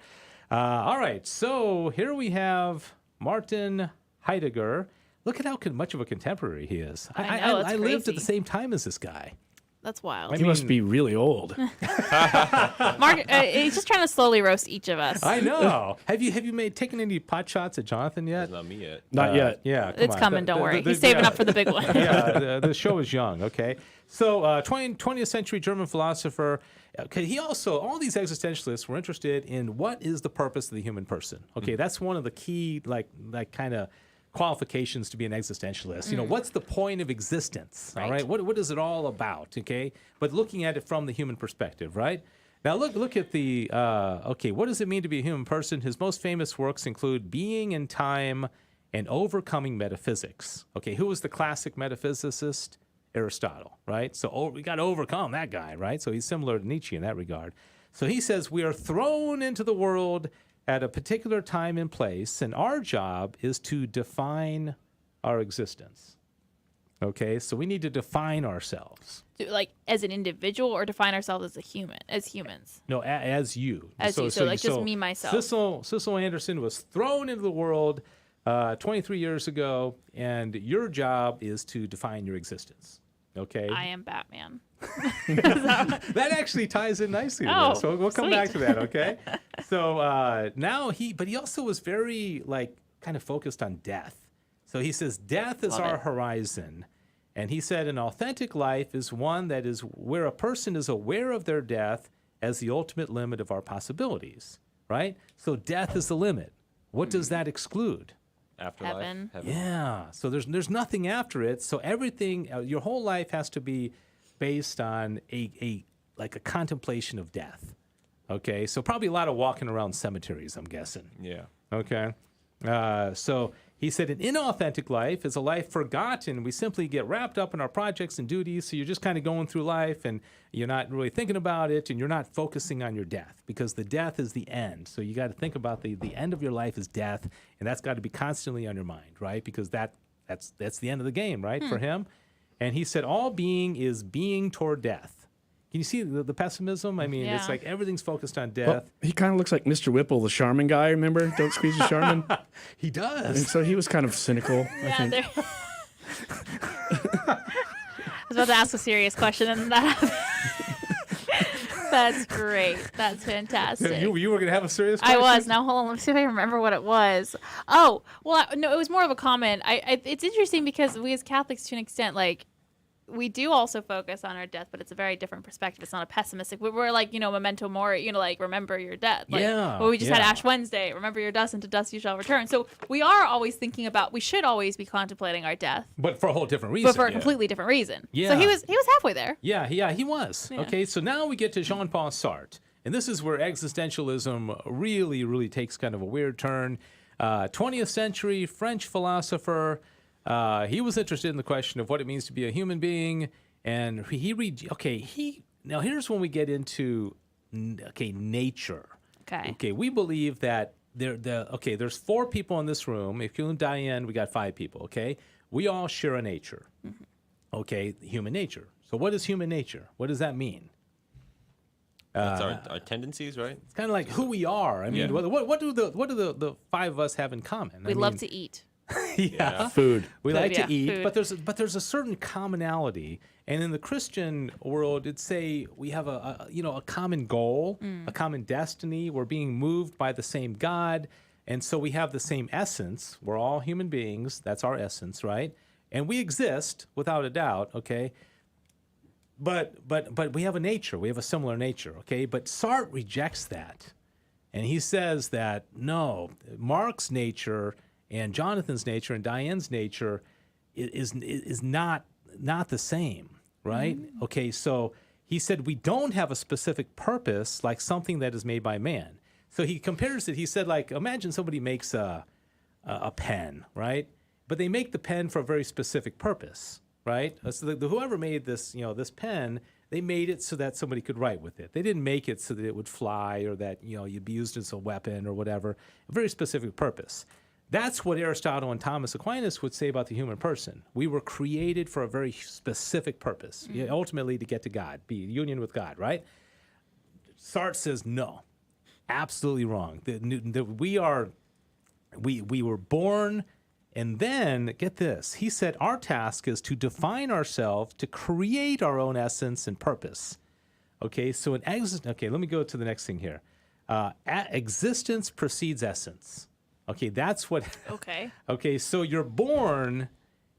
A: All right. So here we have Martin Heidegger. Look at how much of a contemporary he is.
J: I know, it's
A: I lived at
J: crazy.
A: the same time as this guy.
J: That's wild.
L: He must be really old.
J: Mark, he's just trying to slowly roast each of us.
A: I know. Have you taken any pot shots at Jonathan yet?
K: It's not me yet.
L: Not yet.
A: Yeah,
J: It's coming, don't worry. He's saving up for the big one.
A: Yeah, the show is young, okay? So 20th century German philosopher, okay, he also, all these existentialists were interested in what is the purpose of the human person. Okay, that's one of the key, like kind of qualifications to be an existentialist. You know, what's the point of existence, all right? What is it all about, okay? But looking at it from the human perspective, right? Now look at the, okay, what does it mean to be a human person? His most famous works include Being in Time and Overcoming Metaphysics. Okay, who was the classic metaphysicist? Aristotle, right? So we got to overcome that guy, right? So he's similar to Nietzsche in that regard. So he says we are thrown into the world at a particular time and place, and our job is to define our existence. Okay, so we need to define ourselves.
J: Like as an individual, or define ourselves as as humans?
A: No, as you.
J: So just me, myself.
A: Cecil Anderson was thrown into the world 23 years ago, and your job is to define your existence. Okay.
J: I am Batman.
A: That actually ties in nicely to this. So we'll come
J: sweet.
A: back to that, okay? So now he also was very kind of focused on death. So he says death is our horizon. And he said an authentic life is one that is where a person is aware of their death as the ultimate limit of our possibilities, right? So death is the limit. What does that exclude?
K: Afterlife.
J: Heaven.
A: Yeah. So there's nothing after it. So everything, your whole life has to be based on a contemplation of death. Okay. So probably a lot of walking around cemeteries, I'm guessing.
K: Yeah.
A: Okay. So he said an inauthentic life is a life forgotten. We simply get wrapped up in our projects and duties. So you're just kind of going through life and you're not really thinking about it, and you're not focusing on your death, because the death is the end. So you got to think about the end of your life is death, and that's got to be constantly on your mind, right? Because that's the end of the game, right, for him. And he said all being is being toward death. Can you see the pessimism? I mean, it's like everything's focused on death.
L: Well, he kind of looks like Mr. Whipple, the Charmin guy, remember? Don't squeeze the Charmin.
A: He does.
L: And so he was kind of cynical, I think.
J: I was about to ask a serious question, and that happened. That's great. That's fantastic.
A: You were going to have a serious question?
J: I was. Now, hold on. Let me see if I remember what it was. Oh, well, no, it was more of a comment. It's interesting because we as Catholics, to an extent, we do also focus on our death, but it's a very different perspective. It's not a pessimistic. We're like, memento mori, remember your death. We just had Ash Wednesday. Remember your dust, and to dust you shall return. So we are always thinking about, we should always be contemplating our death.
A: But for a whole different reason.
J: But for a completely different reason.
A: Yeah.
J: So he was halfway there.
A: Yeah, he was.
J: Yeah.
A: Okay, so now we get to Jean-Paul Sartre. And this is where existentialism really, really takes kind of a weird turn. 20th century French philosopher. He was interested in the question of what it means to be a human being, and now here's when we get into nature. Okay, we believe that there's 4 people in this room. If you and Diane, we got 5 people. Okay, we all share a nature. Okay, human nature. So what is human nature? What does that mean?
K: That's our tendencies, right?
A: It's kind of like who we are. I mean, what do the 5 of us have in common?
J: We love to eat.
L: Food.
A: We like to eat,
J: food.
A: but there's a certain commonality, and in the Christian world, it'd say we have a common goal, a common destiny. We're being moved by the same God, and so we have the same essence. We're all human beings. That's our essence, right? And we exist without a doubt. Okay. But we have a nature. We have a similar nature. Okay. But Sartre rejects that, and he says that no, Mark's nature and Jonathan's nature and Diane's nature is not the same, right? Mm-hmm. Okay, so he said we don't have a specific purpose like something that is made by man. So he compares it. He said, imagine somebody makes a pen, right? But they make the pen for a very specific purpose, right? So whoever made this, this pen, they made it so that somebody could write with it. They didn't make it so that it would fly or that you'd be used as a weapon or whatever. A very specific purpose. That's what Aristotle and Thomas Aquinas would say about the human person. We were created for a very specific purpose, ultimately to get to God, be in union with God, right? Sartre says no, absolutely wrong. We are we were born, and then, get this, he said our task is to define ourselves, to create our own essence and purpose. Okay, so let me go to the next thing here. Existence precedes essence. Okay, that's what...
J: Okay.
A: Okay, so you're born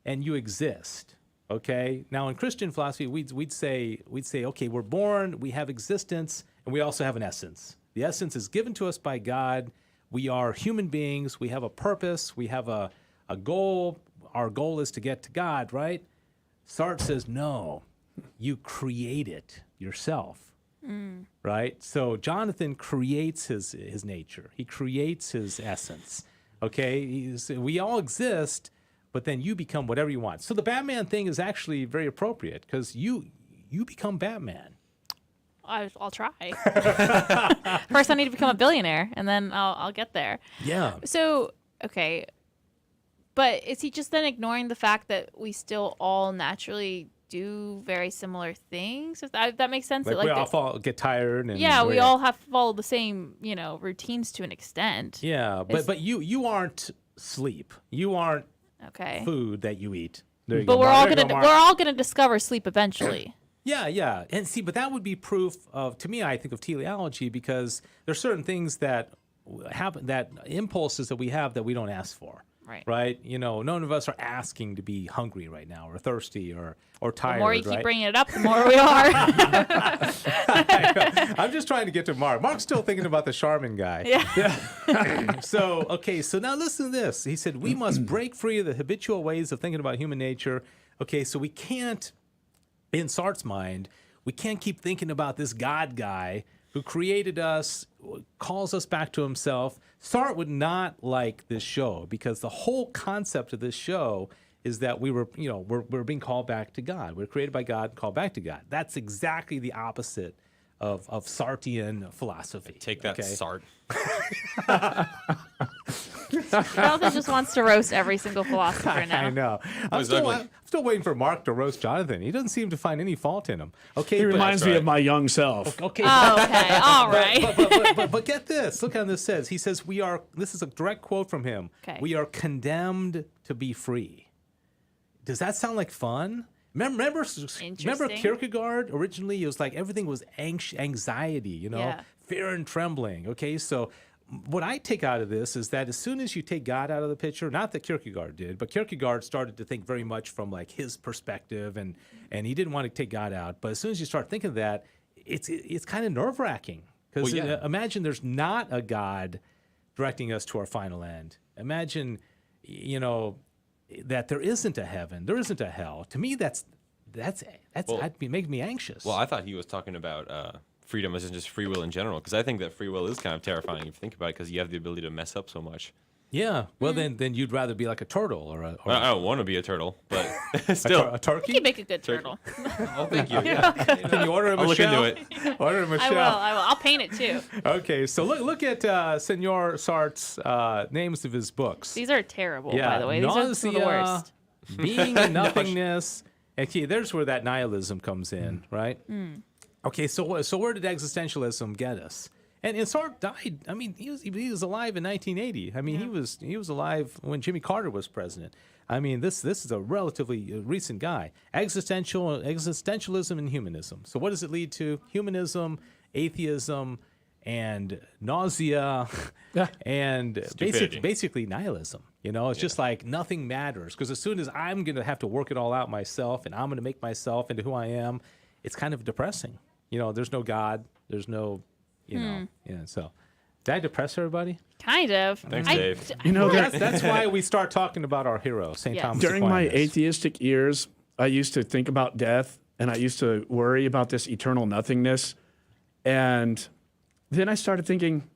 A: and you exist. Okay, now in Christian philosophy, we'd say, okay, we're born, we have existence, and we also have an essence. The essence is given to us by God. We are human beings. We have a purpose. We have a goal. Our goal is to get to God, right? Sartre says, no, you create it yourself, right? So Jonathan creates his nature. He creates his essence, okay? We all exist, but then you become whatever you want. So the Batman thing is actually very appropriate because you become Batman.
J: I'll try. First, I need to become a billionaire, and then I'll get there.
A: Yeah.
J: So, okay. But is he just then ignoring the fact that we still all naturally do very similar things? If that makes sense?
A: Like we all get tired. And
J: yeah, we all have to follow the same, routines to an extent.
A: Yeah, but you aren't sleep. You aren't food that you eat. There you
J: but
A: go.
J: we're all gonna discover sleep eventually.
A: Yeah. And see, but that would be proof of, to me, I think, of teleology, because there's certain things that happen, that impulses that we have that we don't ask for. Right. None of us are asking to be hungry right now, or thirsty, or tired.
J: The more you
A: right?
J: keep bringing it up, the more we are.
A: I'm just trying to get to Mark. Mark's still thinking about the Charmin guy.
J: Yeah.
A: So now listen to this. He said, we must break free of the habitual ways of thinking about human nature. Okay, so we can't, in Sartre's mind, we can't keep thinking about this God guy who created us, calls us back to himself. Sartre would not like this show, because the whole concept of this show is that we're being called back to God. We're created by God, called back to God. That's exactly the opposite of Sartrean philosophy.
K: Take that, Sartre.
J: Jonathan just wants to roast every single philosopher now.
A: I know. I'm still waiting for Mark to roast Jonathan. He doesn't seem to find any fault in him. Okay,
L: he reminds me of my young self.
A: Okay.
J: Oh, okay. All right.
A: But get this. Look how this says. He says, this is a direct quote from him.
J: Okay.
A: We are condemned to be free. Does that sound like fun? Remember Kierkegaard? Originally, it was like everything was anxiety, fear and trembling. Okay, so what I take out of this is that as soon as you take God out of the picture, not that Kierkegaard did, but Kierkegaard started to think very much from like his perspective, and he didn't want to take God out. But as soon as you start thinking of that, it's kind of nerve-wracking, because imagine there's not a God directing us to our final end. Imagine, that there isn't a heaven, there isn't a hell. To me, that'd make me anxious.
K: Well, I thought he was talking about freedom as in just free will in general, because I think that free will is kind of terrifying if you think about it, because you have the ability to mess up so much.
A: Yeah. Well, then you'd rather be like a turtle or
K: I don't want to be a turtle, but still.
A: A turkey?
J: You make a good turtle.
K: Oh, thank you. Yeah.
A: Can you order him
K: I'll
A: a
K: look
A: shell?
K: into it.
A: Order him a
J: I
A: shell.
J: will. I'll paint it too.
A: Okay, so look at Senor Sartre's names of his books.
J: These are terrible, by the way. These are some of the worst.
A: Being and nothingness. Okay, there's where that nihilism comes in, right? Okay, so where did existentialism get us? And Sartre died. I mean, he was alive in 1980. I mean, he was alive when Jimmy Carter was president. I mean, this is a relatively recent guy. Existentialism and humanism. So what does it lead to? Humanism, atheism, and nausea, and basically nihilism. It's just like nothing matters, because as soon as I'm going to have to work it all out myself, and I'm going to make myself into who I am, it's kind of depressing. There's no God. There's no, so did I depress everybody?
J: Kind of.
K: Thanks, Dave.
A: That's why we start talking about our hero, St. Thomas
L: During my
A: Aquinas.
L: atheistic years, I used to think about death, and I used to worry about this eternal nothingness. And then I started thinking,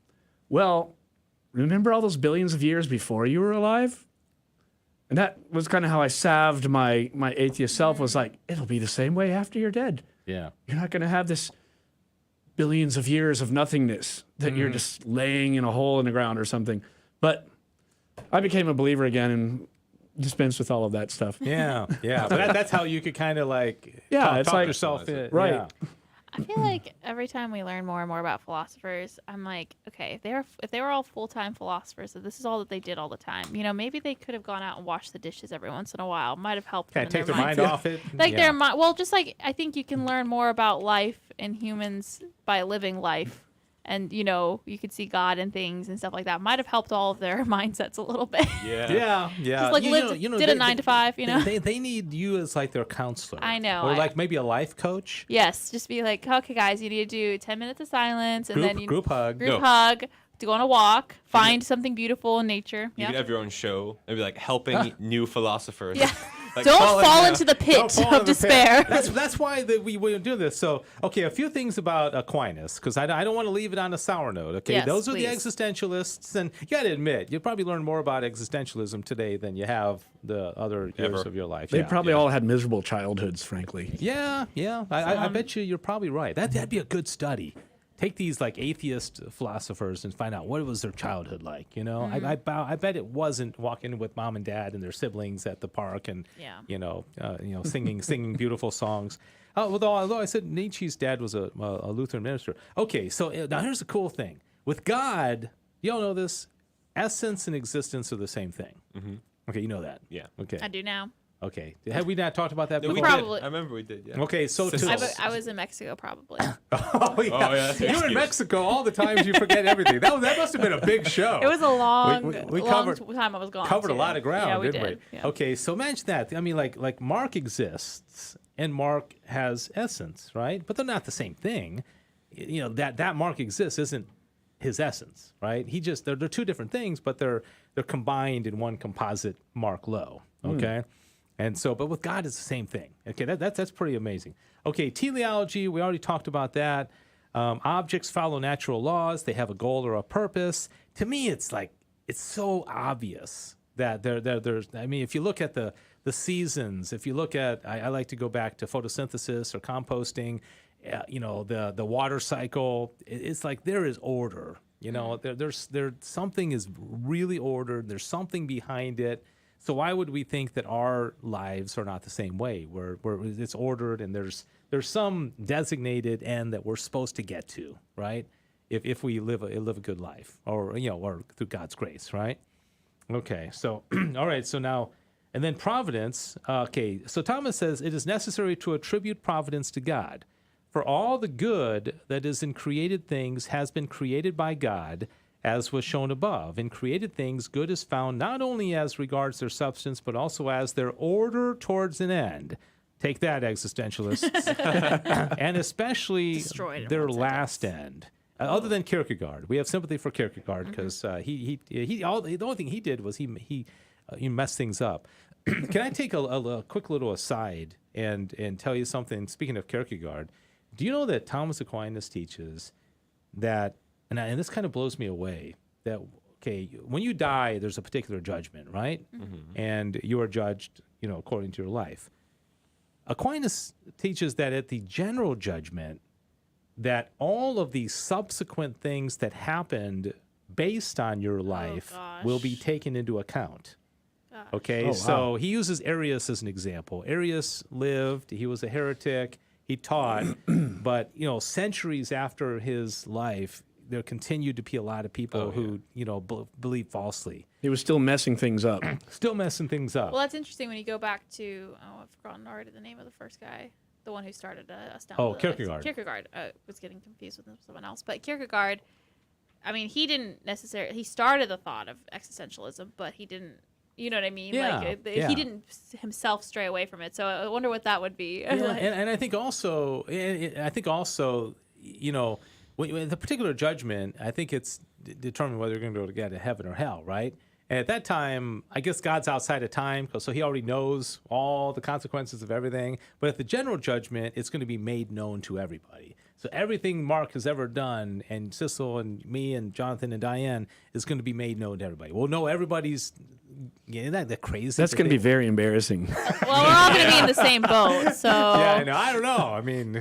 L: well, remember all those billions of years before you were alive? And that was kind of how I salved my atheist self, was like, it'll be the same way after you're dead.
A: Yeah.
L: You're not going to have this billions of years of nothingness that you're just laying in a hole in the ground or something. But I became a believer again and dispensed with all of that stuff.
A: Yeah. But that's how you could kind of like talk
L: like,
A: yourself in.
L: Right.
A: Yeah.
J: I feel like every time we learn more and more about philosophers, I'm like, okay, if they were all full-time philosophers, so this is all that they did all the time. Maybe they could have gone out and washed the dishes every once in a while. Might have helped them in
A: take their mind
J: mindset.
A: off it.
J: Like their mind. Well, just like I think you can learn more about life and humans by living life. And, you could see God in things and stuff like that. Might have helped all of their mindsets a little bit.
A: Yeah.
J: Just like did a 9 to 5,
A: They need you as like their counselor.
J: I know.
A: Or like maybe a life coach.
J: Yes. Just be like, okay, guys, you need to do 10 minutes of silence. And then
A: group hug.
J: Group hug. To go on a walk. Find something beautiful in nature.
K: You could have your own show. Maybe like helping new philosophers.
J: Yeah.
K: Like,
J: Don't fall into the pit of despair.
A: That's why we do this. So, okay, a few things about Aquinas, because I don't want to leave it on a sour note. Okay,
J: yes,
A: those are
J: please.
A: the existentialists, and you got to admit, you probably learn more about existentialism today than you have the other years of your life.
L: They probably all had miserable childhoods, frankly.
A: Yeah. I bet you're probably right. That'd be a good study. Take these like atheist philosophers and find out what was their childhood like. I bet it wasn't walking with mom and dad and their siblings at the park and singing beautiful songs. Although I said Nietzsche's dad was a Lutheran minister. Okay, so now here's the cool thing with God. You all know this: essence and existence are the same thing. Mm-hmm. Okay, you know that.
K: Yeah.
A: Okay.
J: I do now.
A: Okay. Have we not talked about that before?
K: We
J: probably.
K: did. I remember we did. Yeah.
A: Okay, so
J: I was in Mexico probably.
A: Oh yeah, you were in Mexico all the times. You forget everything. That must have been a big show.
J: It was a long,
A: covered
J: time I was gone.
A: Covered a lot of ground,
J: yeah,
A: didn't we?
J: Yeah.
A: Okay, so imagine that. I mean, like Mark exists and Mark has essence, right? But they're not the same thing. That Mark exists isn't his essence, right? They're two different things, but they're combined in one composite Mark Lowe. Okay. And so, but with God, it's the same thing. Okay, that's pretty amazing. Okay, teleology, we already talked about that. Objects follow natural laws. They have a goal or a purpose. To me, it's so obvious that there's, I mean, if you look at the seasons, if you look at, I like to go back to photosynthesis or composting, the water cycle, it's like there is order. There's something is really ordered. There's something behind it. So why would we think that our lives are not the same way, where it's ordered and there's some designated end that we're supposed to get to, right? If we live a good life, or through God's grace, right? Okay, so all right, so now and then providence. Okay, so Thomas says it is necessary to attribute providence to God, for all the good that is in created things has been created by God. As was shown above, in created things, good is found not only as regards their substance, but also as their order towards an end. Take that, existentialists. And especially their last end. Other than Kierkegaard. We have sympathy for Kierkegaard because the only thing he did was he messed things up. Can I take a quick little aside and tell you something? Speaking of Kierkegaard, do you know that Thomas Aquinas teaches that, and this kind of blows me away, that, okay, when you die, there's a particular judgment, right? Mm-hmm. And you are judged, according to your life. Aquinas teaches that at the general judgment, that all of the subsequent things that happened based on your life will be taken into account. Gosh. Okay, so he uses Arius as an example. Arius lived, he was a heretic, he taught, but, centuries after his life, there continued to be a lot of people who, believe falsely.
L: He was still messing things up.
A: Still messing things up.
J: Well, that's interesting when you go back to, I've forgotten already the name of the first guy, the one who started us down.
A: Kierkegaard.
J: Kierkegaard. Was getting confused with someone else. But Kierkegaard, I mean, he didn't necessarily, he started the thought of existentialism, but he didn't, you know what I mean?
A: Yeah,
J: He didn't himself stray away from it. So I wonder what that would be.
A: Yeah, and I think also, when the particular judgment, I think it's determined whether you're going to go to get to heaven or hell, right? And at that time, I guess God's outside of time, so he already knows all the consequences of everything. But at the general judgment, it's going to be made known to everybody. So everything Mark has ever done, and Sissel and me and Jonathan and Diane, is going to be made known to everybody. Well, no, everybody's... Isn't that crazy?
L: That's going to be very embarrassing.
J: Well, we're all going to be in the same boat, so...
A: Yeah, I don't know. I mean,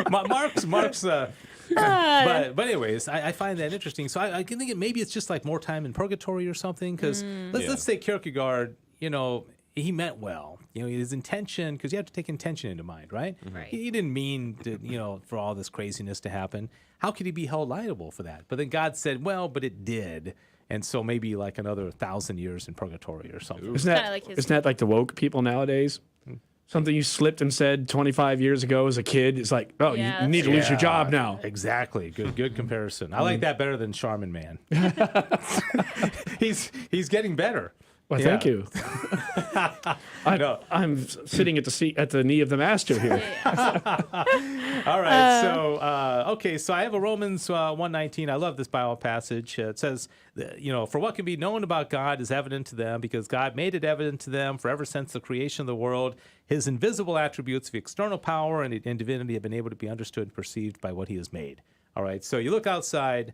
A: Mark's... But anyways, I find that interesting. So I can think maybe it's just like more time in purgatory or something. Because let's say Kierkegaard, he meant well. His intention, because you have to take intention into mind, right?
J: Right.
A: He didn't mean to, for all this craziness to happen. How could he be held liable for that? But then God said, well, but it did. And so maybe like another 1,000 years in purgatory or something.
L: Isn't that like the woke people nowadays? Something you slipped and said 25 years ago as a kid, it's like, oh, you need to lose your job now.
A: Exactly. Good comparison. I like that better than Charmin Man. He's getting better.
L: Well, thank you. I'm sitting at the knee of the master here.
A: All right. So I have a Romans 1:19. I love this Bible passage. It says, for what can be known about God is evident to them because God made it evident to them for ever since the creation of the world. His invisible attributes of external power and divinity have been able to be understood and perceived by what he has made. All right. So you look outside.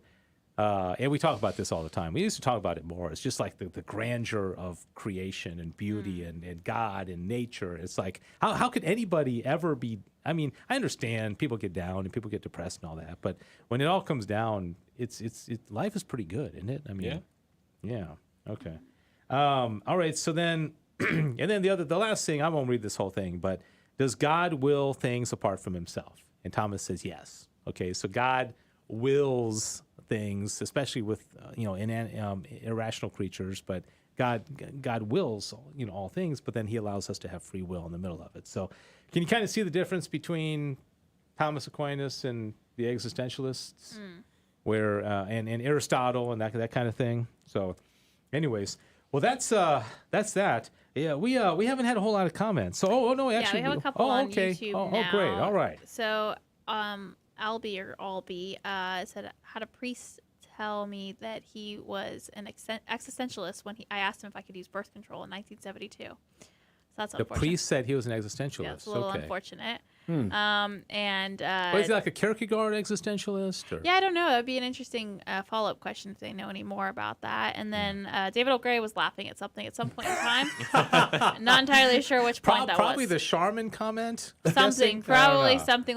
A: And we talk about this all the time. We used to talk about it more. It's just like the grandeur of creation and beauty and God and nature. It's like, how could anybody ever be? I mean, I understand people get down and people get depressed and all that, but when it all comes down, life is pretty good, isn't it? I mean, yeah. Okay. All right. So then, and then the last thing, I won't read this whole thing, but does God will things apart from himself? And Thomas says yes. Okay. So God wills things, especially with irrational creatures, but God wills all things, but then he allows us to have free will in the middle of it. So can you kind of see the difference between Thomas Aquinas and the existentialists, where and Aristotle and that kind of thing? So, anyways, well that's that. Yeah, we haven't had a whole lot of comments. So we
J: have a couple on YouTube now.
A: Great, all right.
J: So Albie said, had a priest tell me that he was an existentialist when I asked him if I could use birth control in 1972. So that's unfortunate.
A: The priest said he was an existentialist.
J: Yeah, it's a little unfortunate.
A: Is he like a Kierkegaard existentialist? Or?
J: Yeah, I don't know. That would be an interesting follow-up question if they know any more about that. And then David O'Gray was laughing at something at some point in time. Not entirely sure which point that
A: probably
J: was.
A: the Charmin comment?
J: Something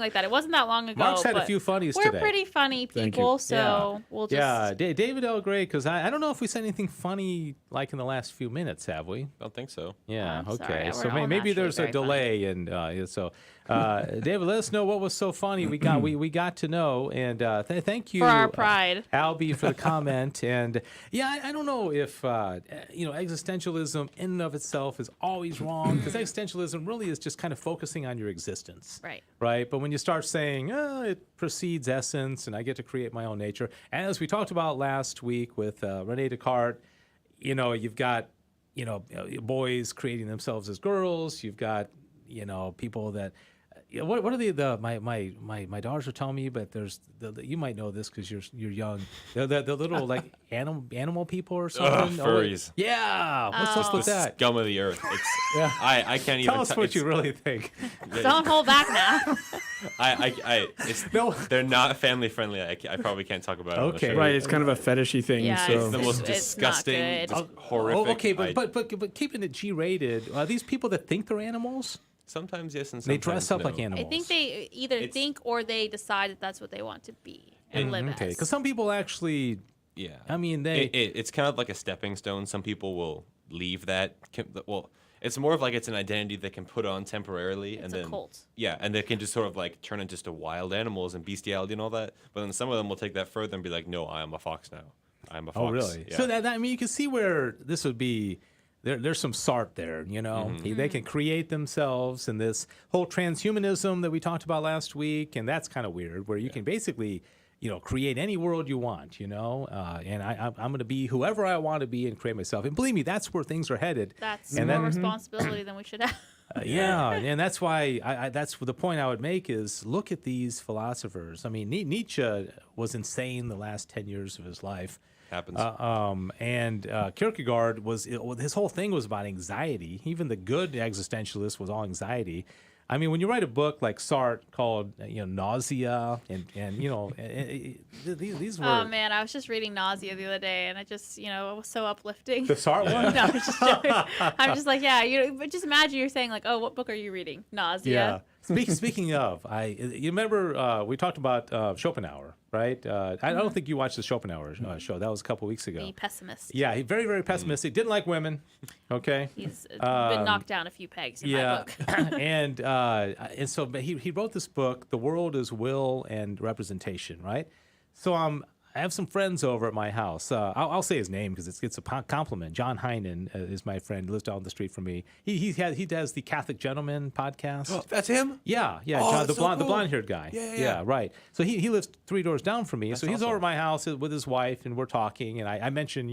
J: like that. It wasn't that long ago.
A: Mark's had a few funnies today.
J: We're pretty funny people, so we'll just...
A: Yeah, David O'Gray, because I don't know if we said anything funny like in the last few minutes, have we?
K: I don't think so.
A: Yeah,
J: okay.
A: So maybe there's a delay, and so... David, let us know what was so funny. We got to know, and thank you
J: for our pride,
A: Albie, for the comment. And I don't know if existentialism in and of itself is always wrong, because existentialism really is just kind of focusing on your existence, right? But when you start saying it precedes essence, and I get to create my own nature, and as we talked about last week with Rene Descartes, you've got boys creating themselves as girls. You've got people that. What are my daughters are telling me, but there's you might know this because you're young. The little like animal people or something.
K: Furries.
A: What's with that?
K: Scum of the earth. It's I can't even
A: tell us what you really think.
J: Don't hold back now.
K: They're not family friendly. I probably can't talk about it.
A: Okay,
L: right. It's kind of a fetishy thing.
J: Yeah,
L: so.
K: It's the most disgusting, horrific.
A: Okay, but keeping it G-rated. Are these people that think they're animals?
K: Sometimes yes, and sometimes
A: they dress up
K: no.
A: like animals.
J: I think they either think or they decide that that's what they want to be and live as.
A: Because some people actually, I mean,
K: it's kind of like a stepping stone. Some people will leave that. Well, it's more of like it's an identity they can put on temporarily, and then
J: a cult.
K: Yeah, and they can just sort of like turn into just wild animals and bestiality and all that. But then some of them will take that further and be like, no, I am a fox now. I am a fox.
A: Oh, really?
K: Yeah.
A: So that you can see where this would be. There's some Sartre there, They can create themselves, and this whole transhumanism that we talked about last week, and that's kind of weird, where you can basically, create any world you want, and I'm going to be whoever I want to be and create myself. And believe me, that's where things are headed.
J: That's more responsibility than we should have.
A: And that's why that's the point I would make is look at these philosophers. I mean, Nietzsche was insane the last 10 years of his life.
K: Happens.
A: And Kierkegaard his whole thing was about anxiety. Even the good existentialist was all anxiety. I mean, when you write a book like Sartre called Nausea, and these were.
J: Oh man, I was just reading Nausea the other day, and it just it was so uplifting.
A: The Sartre one?
J: No, I'm just joking. I'm just like, but just imagine you're saying like, oh, what book are you reading? Nausea.
A: Speaking of, you remember we talked about Schopenhauer, right? I don't think you watched the Schopenhauer show. That was a couple weeks ago.
J: The pessimist.
A: Yeah, he very, very pessimistic. Didn't like women. Okay.
J: He's been knocked down a few pegs in my book.
A: and so he wrote this book, The World is Will and Representation, right? So I have some friends over at my house. I'll say his name because it's a compliment. John Heinen is my friend. He lives down the street from me. He does the Catholic Gentleman podcast.
K: Oh, that's him?
A: Yeah.
K: Oh,
A: John, the
K: so cool.
A: blonde-haired guy.
K: Yeah,
A: right. So he lives 3 doors down from me.
K: That's
A: so he's
K: awesome.
A: over at my house with his wife, and we're talking. And I mentioned,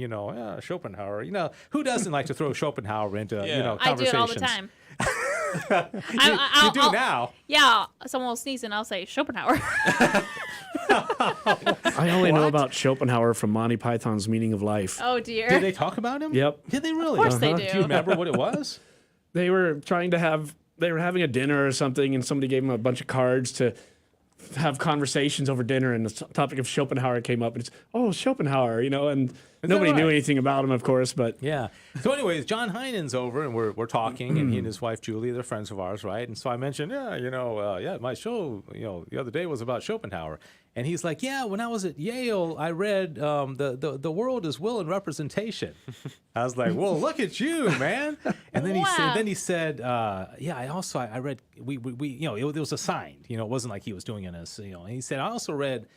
A: Schopenhauer. Who doesn't like to throw Schopenhauer into conversations?
J: I do it all the time.
A: You do now.
J: Yeah, someone will sneeze and I'll say Schopenhauer.
L: I only know about Schopenhauer from Monty Python's Meaning of Life.
J: Oh, dear.
A: Did they talk about him?
L: Yep.
A: Did they really?
J: Of course they do.
A: Do you remember what it was?
L: They were having a dinner or something, and somebody gave them a bunch of cards to have conversations over dinner, and the topic of Schopenhauer came up, and it's, Schopenhauer, and nobody knew anything about him, of course, but...
A: Yeah. So anyways, John Heinen's over, and we're talking, and he and his wife, Julie, they're friends of ours, right? And so I mentioned, my show, the other day was about Schopenhauer. And he's like, yeah, when I was at Yale, I read The World is Will and Representation. I was like, well, look at you, man. And then he said, I read, it was assigned, it wasn't like he was doing it as, and he said, I also read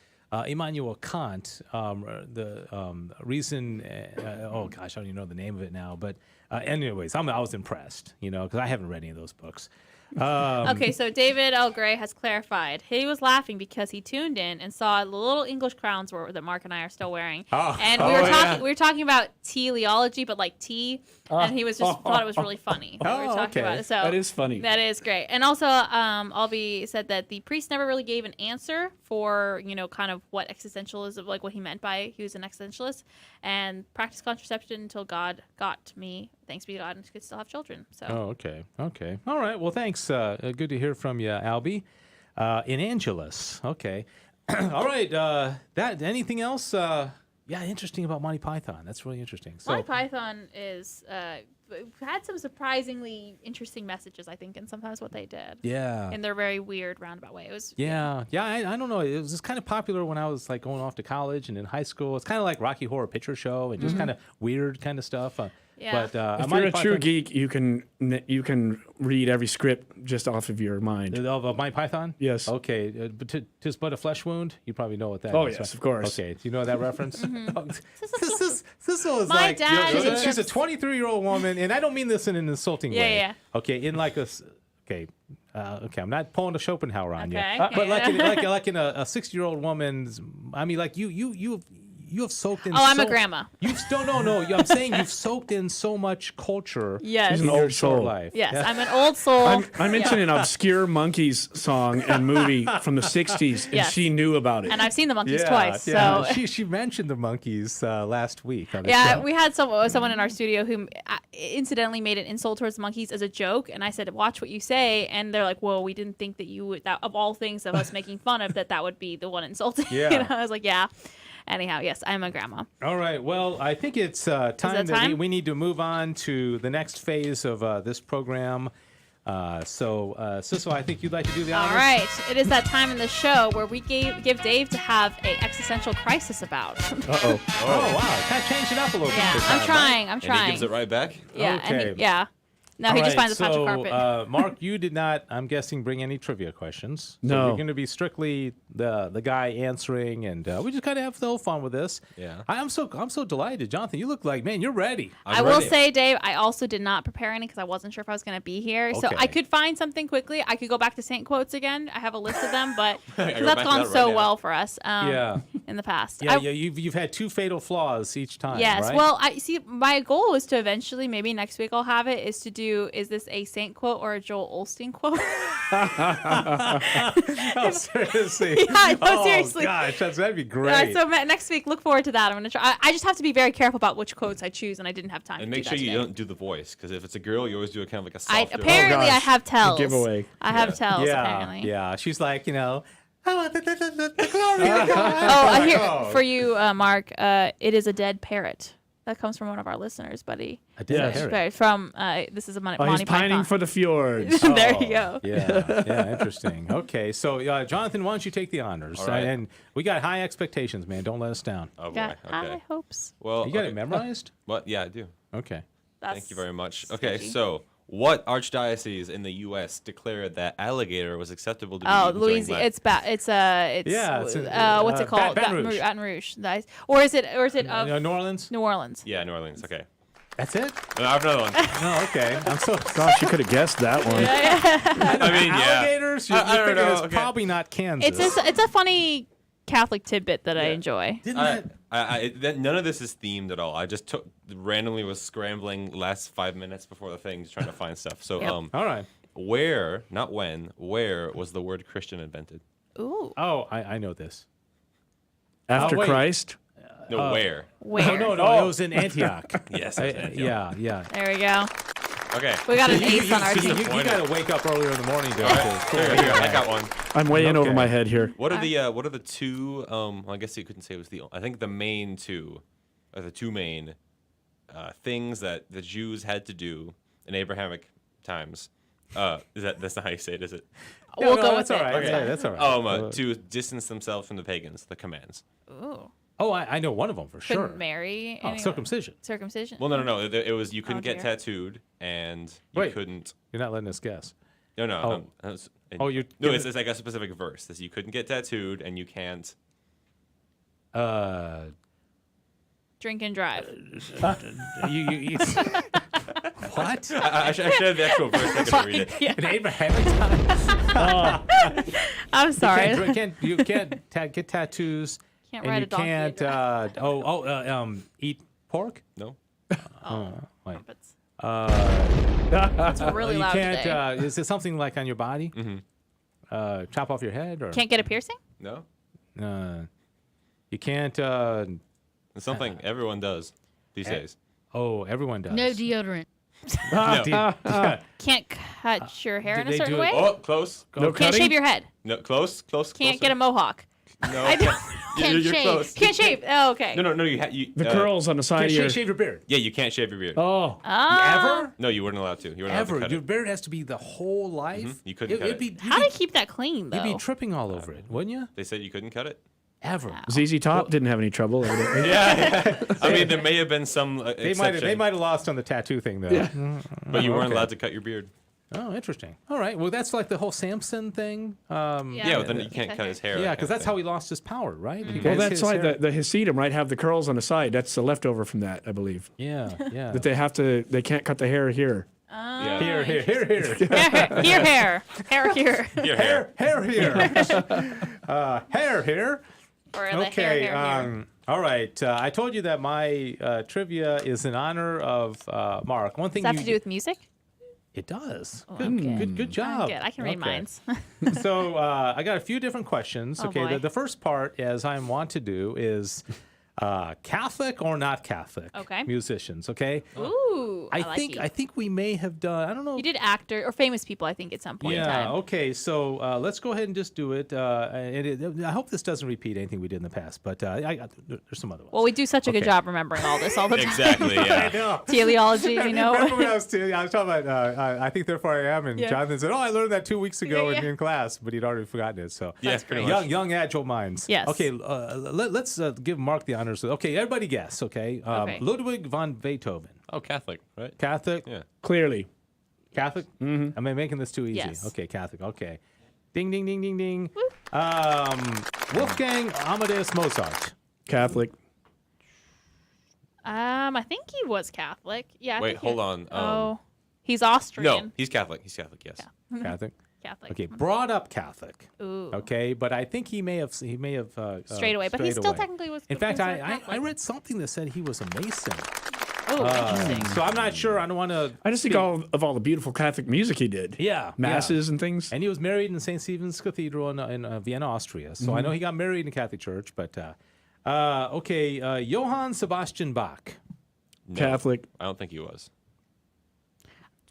A: Immanuel Kant, the reason, I don't even know the name of it now, but anyways, I was impressed, because I haven't read any of those books.
J: Okay, so David L. Gray has clarified. He was laughing because he tuned in and saw the little English crowns that Mark and I are still wearing. And we were talking about teleology, but like tea, and he was just thought it was really funny. We were talking about it. So
L: that is funny.
J: That is great. And also, Albie said that the priest never really gave an answer for kind of what existentialism, like what he meant by he was an existentialist, and practiced contraception until God got me. Thanks be to God, and could still have children. So.
A: Oh, okay. All right. Well, thanks. Good to hear from you, Albie. In Angelus. Okay. All right. Anything else? Interesting about Monty Python. That's really interesting. So,
J: Monty Python is had some surprisingly interesting messages, I think, in sometimes what they did.
A: Yeah.
J: In their very weird roundabout way. It was.
A: Yeah. I don't know. It was just kind of popular when I was like going off to college and in high school. It's kind of like Rocky Horror Picture Show and just kind of weird kind of stuff.
J: Yeah.
A: But
L: if you're a true geek, you can read every script just off of your mind.
A: Of Monty Python?
L: Yes.
A: Okay. But "'Tis but a flesh wound." You probably know what that is.
L: Oh yes, of course.
A: Okay. Do you know that reference? Sissel is
J: My
A: like
J: dad
A: she's a 23-year-old woman, and I don't mean this in an insulting way.
J: Yeah.
A: Okay. In like a I'm not pulling a Schopenhauer on you,
J: Okay.
A: but like in a 60-year-old woman's. I mean, like you have soaked in.
J: Oh, I'm a grandma.
A: No. I'm saying you've soaked in so much culture.
J: Yes.
L: He's
A: in
L: an
A: your
L: old
A: short
L: soul.
A: life.
J: Yes, I'm an old soul.
L: I mentioned an obscure Monkees song and movie from the 60s, and
J: Yes.
L: she knew about it.
J: And I've seen the Monkees twice.
A: Yeah.
J: So
A: She mentioned the Monkees last week. On the
J: yeah,
A: show.
J: we had someone in our studio who incidentally made an insult towards the Monkees as a joke, and I said, "Watch what you say," and they're like, "Whoa, we didn't think that you would, that of all things of us making fun of that would be the one insulting."
A: Yeah.
J: I was like, "Yeah." Anyhow, yes, I'm a grandma.
A: All right. Well, I think it's time that we need to move on to the next phase of this program. Sissel, I think you'd like to do the honors.
J: All right. It is that time in the show where we give Dave to have an existential crisis about.
A: Uh-oh. Oh, wow. Kind of changed it up a little bit.
J: Yeah,
A: this
J: I'm
A: time,
J: trying.
K: And he gives it right back?
J: Yeah.
A: Okay.
J: Yeah. No, he just finds a patch of carpet.
A: Mark, you did not, I'm guessing, bring any trivia questions. So
L: No.
A: you're going to be strictly the guy answering, and we just kind of have the whole fun with this.
K: Yeah.
A: I'm so delighted. Jonathan, you look like, man, you're ready.
J: I will say, Dave, I also did not prepare any because I wasn't sure if I was going to be here. So
A: Okay.
J: I could find something quickly. I could go back to Saint quotes again. I have a list of them, but
K: I go
J: that's
K: back to
J: gone
K: that
J: so
K: right now.
J: well for us
A: Yeah.
J: in the past.
A: Yeah, you've had 2 fatal flaws each time,
J: Yes.
A: right?
J: Well, I see. My goal is to eventually, maybe next week I'll have it, is to do, is this a Saint quote or a Joel Osteen quote?
A: Oh, seriously?
J: Yeah, no, seriously.
A: Oh, gosh, that'd be great.
J: So next week, look forward to that. I'm gonna try. I just have to be very careful about which quotes I choose, and I didn't have time.
K: And
J: to
K: make
J: do
K: sure
J: that
K: you
J: today.
K: don't do the voice, because if it's a girl, you always do a kind of like a softer.
J: Apparently, I have tells.
L: giveaway.
J: I have tells.
A: Yeah,
J: Apparently.
A: yeah. She's like, I want the glory of God.
J: Here for you, Mark. It is a dead parrot. That comes from one of our listeners, buddy.
A: I did hear it.
J: Right, from this is a Monty
L: he's pining
J: Python.
L: for the fjords.
J: There you go.
A: Yeah, interesting. Okay, so Jonathan, why don't you take the honors?
K: All right.
A: And we got high expectations, man. Don't let us down.
K: Oh boy.
J: Got
K: Okay.
J: high hopes.
K: Well,
A: You got
K: okay.
A: it memorized?
K: What? Yeah, I do.
A: Okay.
K: Thank you very much.
J: That's
K: Okay,
J: sketchy.
K: so what archdiocese in the U.S. declared that alligator was acceptable to be
J: Oh,
K: eaten during
J: Louisiana.
K: Lent?
J: It's
A: it's
J: what's it called?
A: Baton Rouge.
J: Baton Rouge. Nice. Or is it
A: New Orleans?
J: New Orleans?
K: Yeah, New Orleans. Okay.
A: That's it?
K: I have another one.
A: No, okay. I'm so
L: Gosh, you could have guessed that one.
K: I mean, yeah.
A: alligators.
K: I don't
A: thinking
K: know,
A: it's
K: okay.
A: probably not Kansas.
J: It's a funny Catholic tidbit that I enjoy.
A: Didn't
K: None of this is themed at all. I just randomly was scrambling last 5 minutes before the thing, just trying to find stuff. So,
J: Yep.
A: all right.
K: where, not when, where was the word Christian invented?
J: Ooh.
A: Oh, I know this.
L: After
A: wait.
L: Christ?
K: No, where?
J: Where?
A: Oh, no, it was in Antioch.
K: Yes.
A: Yeah.
J: There we go.
K: Okay.
J: We got an
A: You-
J: ace on our
A: you
J: team.
A: got to wake up earlier in the morning to
K: Here, I got one.
L: I'm way in over
A: Okay.
L: my head here.
K: What are the two? Well, I guess you couldn't say it was the. I think the main two, or the two main things that the Jews had to do in Abrahamic times. That's not how you say it, is it?
J: We'll go
A: that's
J: with
A: all
J: it.
A: right.
K: Okay.
A: That's all right.
K: To distance themselves from the pagans, the commands.
J: Ooh.
A: Oh, I know one of them for sure.
J: Couldn't marry.
A: Oh,
J: anyone.
A: circumcision.
J: Circumcision.
K: Well, no. It was you couldn't
J: Oh,
K: get
J: dear.
K: tattooed, and you
A: Wait.
K: couldn't.
A: You're not letting us guess.
K: No.
A: You're
K: No, it's like a specific verse. That you couldn't get tattooed, and you can't.
J: Drink and drive.
A: You what?
K: I should have the actual verse. I could read it.
A: In Abrahamic times?
J: I'm sorry.
A: You can't get tattoos.
J: Can't
A: and
J: ride
A: you
J: a donkey.
A: can't eat pork.
K: No.
A: Wait.
J: Trumpets.
A: It's
J: really
A: you
J: loud
A: can't.
J: today.
A: Is it something like on your body?
K: Mm-hmm.
A: Chop off your head, or
J: Can't get a piercing?
K: No.
A: you can't.
K: It's something everyone does these days.
A: Oh, everyone does.
M: No deodorant.
K: No.
J: Can't cut your hair in a
A: they
J: certain
A: do
J: way?
A: it-
K: Oh, close.
L: No
J: Can't
L: cutting?
J: shave your head.
K: No, close.
J: Can't get a mohawk.
K: No.
J: I don't.
K: You're
J: Can't shave.
K: close.
J: Can't shave. Oh, okay.
K: No. You
L: The curls on the side
A: Can't
L: of your...
A: shave your beard.
K: Yeah, you can't shave your beard.
L: Oh.
A: Ever?
K: No, you weren't allowed to. You weren't allowed to
A: Ever?
K: cut
A: Your
K: it.
A: beard has to be the whole life.
K: You couldn't cut it.
J: How do you keep that clean, though?
A: You'd be tripping all over it, wouldn't you?
K: They said you couldn't cut it.
A: Ever?
L: ZZ Top didn't have any trouble. evidently.
K: Yeah. I mean, there may have been some
A: They
K: exception,
A: might have lost on the tattoo thing though.
K: but you weren't
A: okay.
K: allowed to cut your beard.
A: Oh, interesting. All right. Well, that's like the whole Samson thing.
K: Yeah, but then you can't cut his hair.
A: Yeah, because that's how he lost his power, right?
L: Well, that's why the Hasidim, right, have the curls on the side. That's the leftover from that, I believe.
A: Yeah.
L: That they can't cut the hair here.
K: Yeah.
A: Here.
J: Here, hair. Hair here.
K: Your hair.
A: Hair here. Hair here.
J: Or the
A: Okay.
J: hair here.
A: All right. I told you that my trivia is in honor of Mark. One thing
J: Does that have to do with music?
A: It does.
J: Oh,
A: Good,
J: okay.
A: good job.
J: Good. I can read
A: Okay.
J: minds.
A: So I got a few different questions.
J: Oh,
A: Okay,
J: boy.
A: the first part, as I want to do, is Catholic or not Catholic
J: Okay.
A: musicians. Okay.
J: Ooh. I
A: think we may have done. I don't know.
J: You did actor or famous people, I think, at some point in
A: Yeah.
J: time.
A: Okay. So let's go ahead and just do it. I hope this doesn't repeat anything we did in the past, but there's some other ones.
J: Well, we do such a good
A: Okay.
J: job remembering all this all the time.
K: Exactly. Yeah.
A: I know.
J: Teleology, you know.
A: Remember when I was talking about I think therefore I am, and
J: Yeah.
A: Jonathan said, "Oh, I learned that 2 weeks ago
J: Yeah.
A: in class," but he'd already forgotten it. So
K: Yeah, pretty much.
A: young agile minds.
J: Yes.
A: Okay, let's give Mark the honors. Okay, everybody guess. Okay,
J: Okay.
A: Ludwig von Beethoven.
K: Oh, Catholic, right?
A: Catholic.
K: Yeah.
L: Clearly.
A: Catholic. Mm-hmm. Am I making this too easy?
J: Yes.
A: Okay, Catholic. Okay. Ding ding ding ding ding. Wolfgang Amadeus Mozart.
L: Catholic.
J: I think he was Catholic. Yeah. I
K: Wait,
J: think
K: hold on.
J: Oh, he's Austrian.
K: No, he's Catholic. He's Catholic. Yes.
A: Catholic.
J: Catholic.
A: Okay, brought up Catholic.
J: Ooh.
A: Okay, but I think he may have
J: Straight away, but he still technically was.
A: In fact,
J: considered
A: I
J: Catholic.
A: read something that said he was a Mason.
J: Oh, interesting.
A: So I'm not sure. I don't want to.
L: I just think all the beautiful Catholic music he did.
A: Yeah,
L: Masses and things.
A: And he was married in St. Stephen's Cathedral in Vienna, Austria. So I know he got married in the Catholic Church. But okay, Johann Sebastian Bach.
K: No,
L: Catholic.
K: I don't think he was.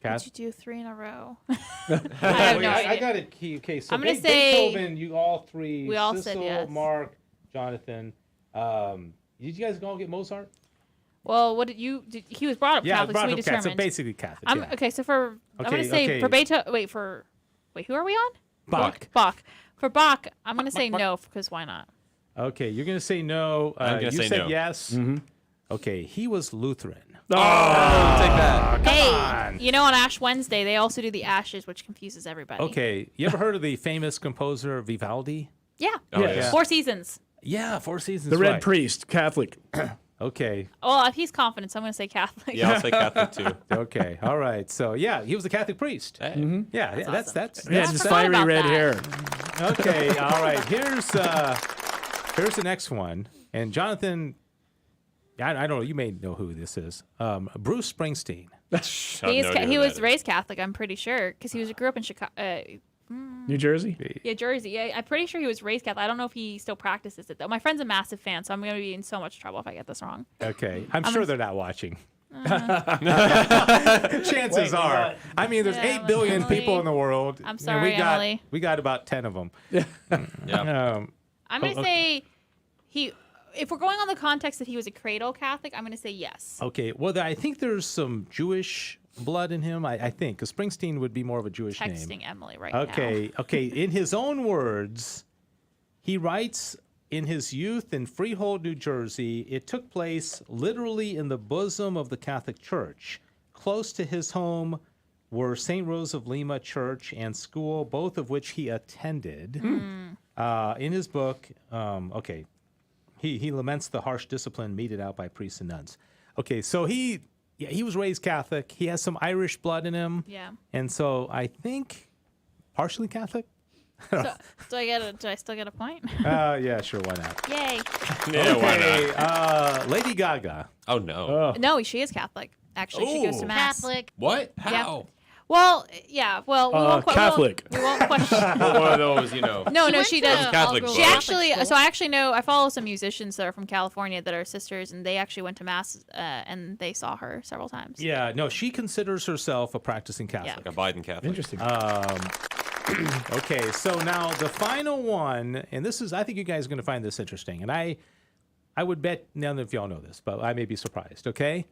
J: Did you do 3 in a row?
A: I
J: have no idea.
A: got it. Okay, so
J: I'm gonna say-
A: Beethoven. You all three.
J: We all
A: Sissel,
J: said yes.
A: Mark, Jonathan. Did you guys all get Mozart?
J: Well, what he was brought up Catholic, so we
A: Catholic,
J: determined.
A: so basically Catholic. Yeah.
J: Okay, so I'm going to say for Beethoven. Wait, who are we on?
A: Bach.
J: Bach. For Bach, I'm going to say no because why not?
A: Okay, you're going to say no.
K: I'm going to say
A: you said
K: no.
A: yes.
L: Mm-hmm.
A: Okay, he was Lutheran.
K: Oh, take that.
J: Hey,
A: on.
J: you know, on Ash Wednesday, they also do the ashes, which confuses everybody.
A: Okay, you ever heard of the famous composer Vivaldi?
J: Yeah.
K: Oh, yeah.
J: Four Seasons.
A: Yeah, Four Seasons.
L: The Red
A: right.
L: Priest, Catholic.
A: Okay.
J: Well, if he's confident, so I'm going to say Catholic.
K: Yeah, I'll say Catholic too.
A: Okay. All right. So yeah, he was a Catholic priest.
K: Hey.
L: Mm-hmm.
A: Yeah, that's
L: Yeah,
J: I
L: just
J: forgot
L: fiery
J: about
L: red
J: that.
L: hair.
A: Okay. All right. Here's the next one. And Jonathan, I don't know. You may know who this is. Bruce Springsteen.
J: He was raised Catholic, I'm pretty sure, because he grew up in Chicago.
L: New Jersey?
J: Yeah, Jersey. Yeah, I'm pretty sure he was raised Catholic. I don't know if he still practices it, though. My friend's a massive fan, so I'm going to be in so much trouble if I get this wrong.
A: Okay. I'm sure they're not watching.
J: Uh-huh.
A: Chances are. I mean, there's 8 billion
J: Emily.
A: people in the world.
J: I'm
A: and
J: sorry, Emily.
A: We got about 10 of them.
K: Yeah.
J: I'm going to say if we're going on the context that he was a cradle Catholic, I'm going to say yes.
A: Okay. Well, I think there's some Jewish blood in him. I think, because Springsteen would be more of a Jewish name.
J: Texting Emily right now.
A: Okay. In his own words, he writes, in his youth in Freehold, New Jersey, it took place literally in the bosom of the Catholic Church. Close to his home were St. Rose of Lima Church and school, both of which he attended. In his book, he laments the harsh discipline meted out by priests and nuns. Okay, so he was raised Catholic. He has some Irish blood in him.
J: Yeah.
A: And so I think partially Catholic.
J: So, do I still get a point?
A: Yeah, sure, why not?
J: Yay.
K: Yeah, why
A: Okay,
K: not?
A: Lady Gaga.
K: Oh no.
J: No, she is Catholic. Actually, she goes to mass.
M: Catholic.
K: What?
J: Yeah.
K: How?
J: Well, yeah. Well, we won't
L: Catholic.
J: We won't question.
K: One of those, you know.
J: No, she does.
K: Catholic
J: She
K: book.
J: actually. So I actually know. I follow some musicians that are from California that are sisters, and they actually went to mass, and they saw her several times.
A: Yeah, no, she considers herself a practicing Catholic.
K: Like a Biden Catholic.
L: Interesting.
A: Okay, so now the final one, and this is, I think you guys are going to find this interesting, and I would bet none of y'all know this, but I may be surprised, okay?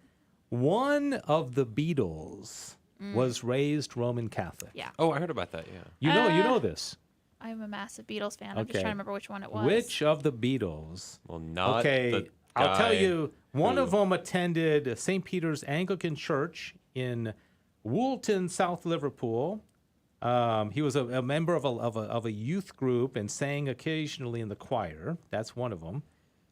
A: One of the Beatles was raised Roman Catholic.
J: Yeah.
K: Oh, I heard about that. Yeah.
A: You know this.
J: I'm a massive Beatles fan. I'm just
A: Okay.
J: trying to remember which one it was.
A: Which of the Beatles?
K: Well, not
A: Okay,
K: the
A: I'll tell
K: guy
A: you, one
K: who-
A: of them attended St. Peter's Anglican Church in Woolton, South Liverpool. He was a member of a youth group and sang occasionally in the choir. That's one of them.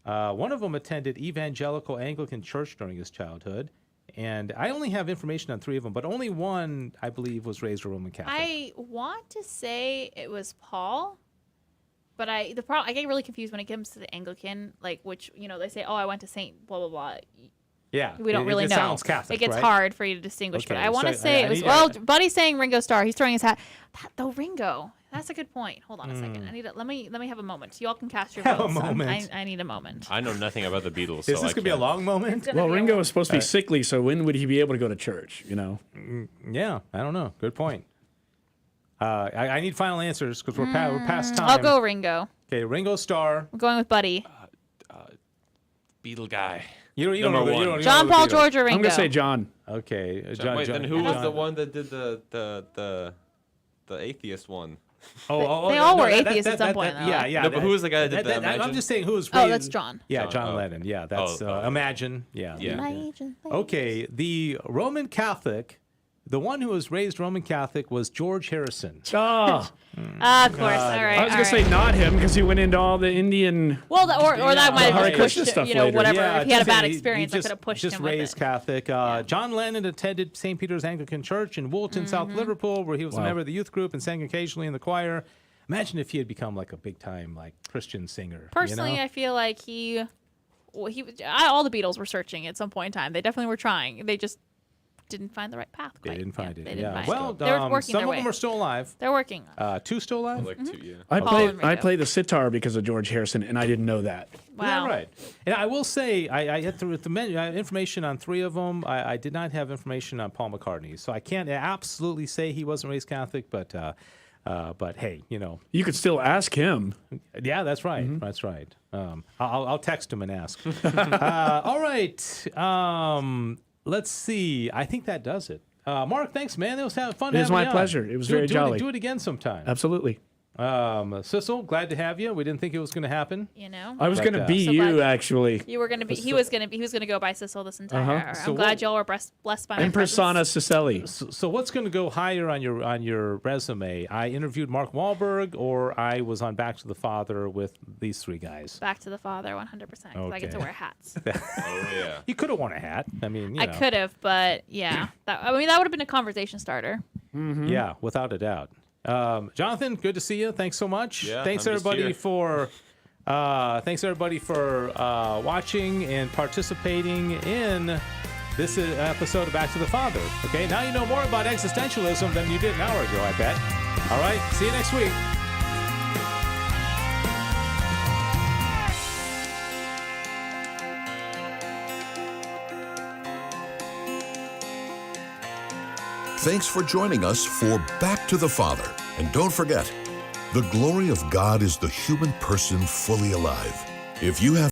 A: One of them attended Evangelical Anglican Church during his childhood. And I only have information on 3 of them, but only one, I believe, was raised a Roman Catholic.
J: I want to say it was Paul, but I get really confused when it comes to the Anglican, like which they say, oh, I went to Saint blah blah blah.
A: Yeah,
J: We don't really
A: it
J: know.
A: Sounds Catholic,
J: it gets
A: right?
J: hard for you to distinguish, but
A: Okay,
J: I want to
A: so
J: say
A: I
J: it was.
A: need-
J: Buddy's saying Ringo Starr. He's throwing his hat. Ringo. That's a good point. Hold on a second. I need let me have a moment. Y'all can cast your
A: Have a
J: votes.
A: moment.
J: I need a moment.
K: I know nothing about the Beatles.
A: Is
K: so
A: this
K: I
A: going to be a
K: can't.
A: long moment?
L: Well, Ringo was supposed to be sickly, so when would he be able to go to church, you know?
A: Yeah, I don't know. Good point. I need final answers because we're past time.
J: I'll go Ringo.
A: Okay, Ringo Starr.
J: I'm going with Buddy.
K: Beatle guy.
A: You don't
K: Number
A: know the- you
K: one.
A: don't- you
J: John
A: don't know
J: Paul,
A: the Beatles.
J: George, or Ringo.
L: I'm going to say John.
A: Okay,
K: Wait, then who was
A: John-
K: the one that did the atheist one?
A: Oh,
J: They all were atheists at some point, though.
A: Yeah, yeah.
K: No, but who was the guy that did the
A: I'm
K: Imagine?
A: just saying who was.
J: Oh,
A: raised-
J: that's John.
A: Yeah,
K: John,
A: John
K: oh.
A: Lennon. Yeah, that's Imagine. Yeah.
K: Yeah.
J: Imagine.
A: Okay, the Roman Catholic, the one who was raised Roman Catholic was George Harrison.
L: Oh,
J: Of course. All right.
L: I was going to say not him because he went into all the Indian.
J: Well, or that might
L: Hare
J: have pushed
L: Krishna
J: him,
L: stuff
J: whatever.
L: later.
J: If he had a
A: just-
J: bad experience, that
A: just-
J: could have pushed
A: just
J: him with
A: raised
J: it.
A: Catholic. John Lennon attended St. Peter's Anglican Church in Woolton, South
J: Mm-hmm.
A: Liverpool, where he was a member of the youth group and sang occasionally in the choir. Imagine if he had become like a big time Christian singer.
J: Personally, I feel like all the Beatles were searching at some point in time. They definitely were trying. They just didn't find the right path.
A: They
J: quite.
A: didn't find it.
J: They didn't
A: Yeah.
J: find
A: Well,
J: it. They were working
A: some
J: their
A: of
J: way.
A: them are still alive.
J: They're working.
A: 2 still alive.
K: Like two, yeah.
L: I
J: Paul and
L: play
J: Ringo.
L: the sitar because of George Harrison, and I didn't know that.
J: Wow.
A: Yeah, right. And I will say, I had information on 3 of them. I did not have information on Paul McCartney, so I can't absolutely say he wasn't raised Catholic, but But hey,
L: You could still ask him.
A: yeah, that's right. That's right. I'll text him and ask. All right. Let's see. I think that does it. Mark, thanks, man. It was fun.
L: It was
A: having
L: my
A: you on.
L: pleasure. It was very jolly.
A: Do it again sometime.
L: Absolutely.
A: Sissel, glad to have you. We didn't think it was going to happen.
L: I was going to be
J: So
L: you,
J: glad
L: actually.
J: You were gonna be. He was gonna go by Sissel this entire hour.
A: So
J: I'm glad
A: what-
J: y'all were blessed by my
L: In persona Cicelli.
A: So what's going to go higher on your resume? I interviewed Mark Wahlberg, or I was on Back to the Father with these three guys.
J: Back to the Father, 100%. Because I get to
A: Okay.
J: wear hats.
K: Oh yeah.
A: You could have worn a hat. I mean,
J: I could have, but yeah, that would have been a conversation starter.
A: Yeah, without a doubt. Jonathan, good to see you. Thanks so much.
K: Yeah,
A: Thanks
K: I'm just
A: everybody
K: here.
A: for watching and participating in this episode of Back to the Father. Okay, now you know more about existentialism than you did an hour ago, I bet. All right, see you next week.
I: Thanks for joining us for Back to the Father. And don't forget, the glory of God is the human person fully alive. If you have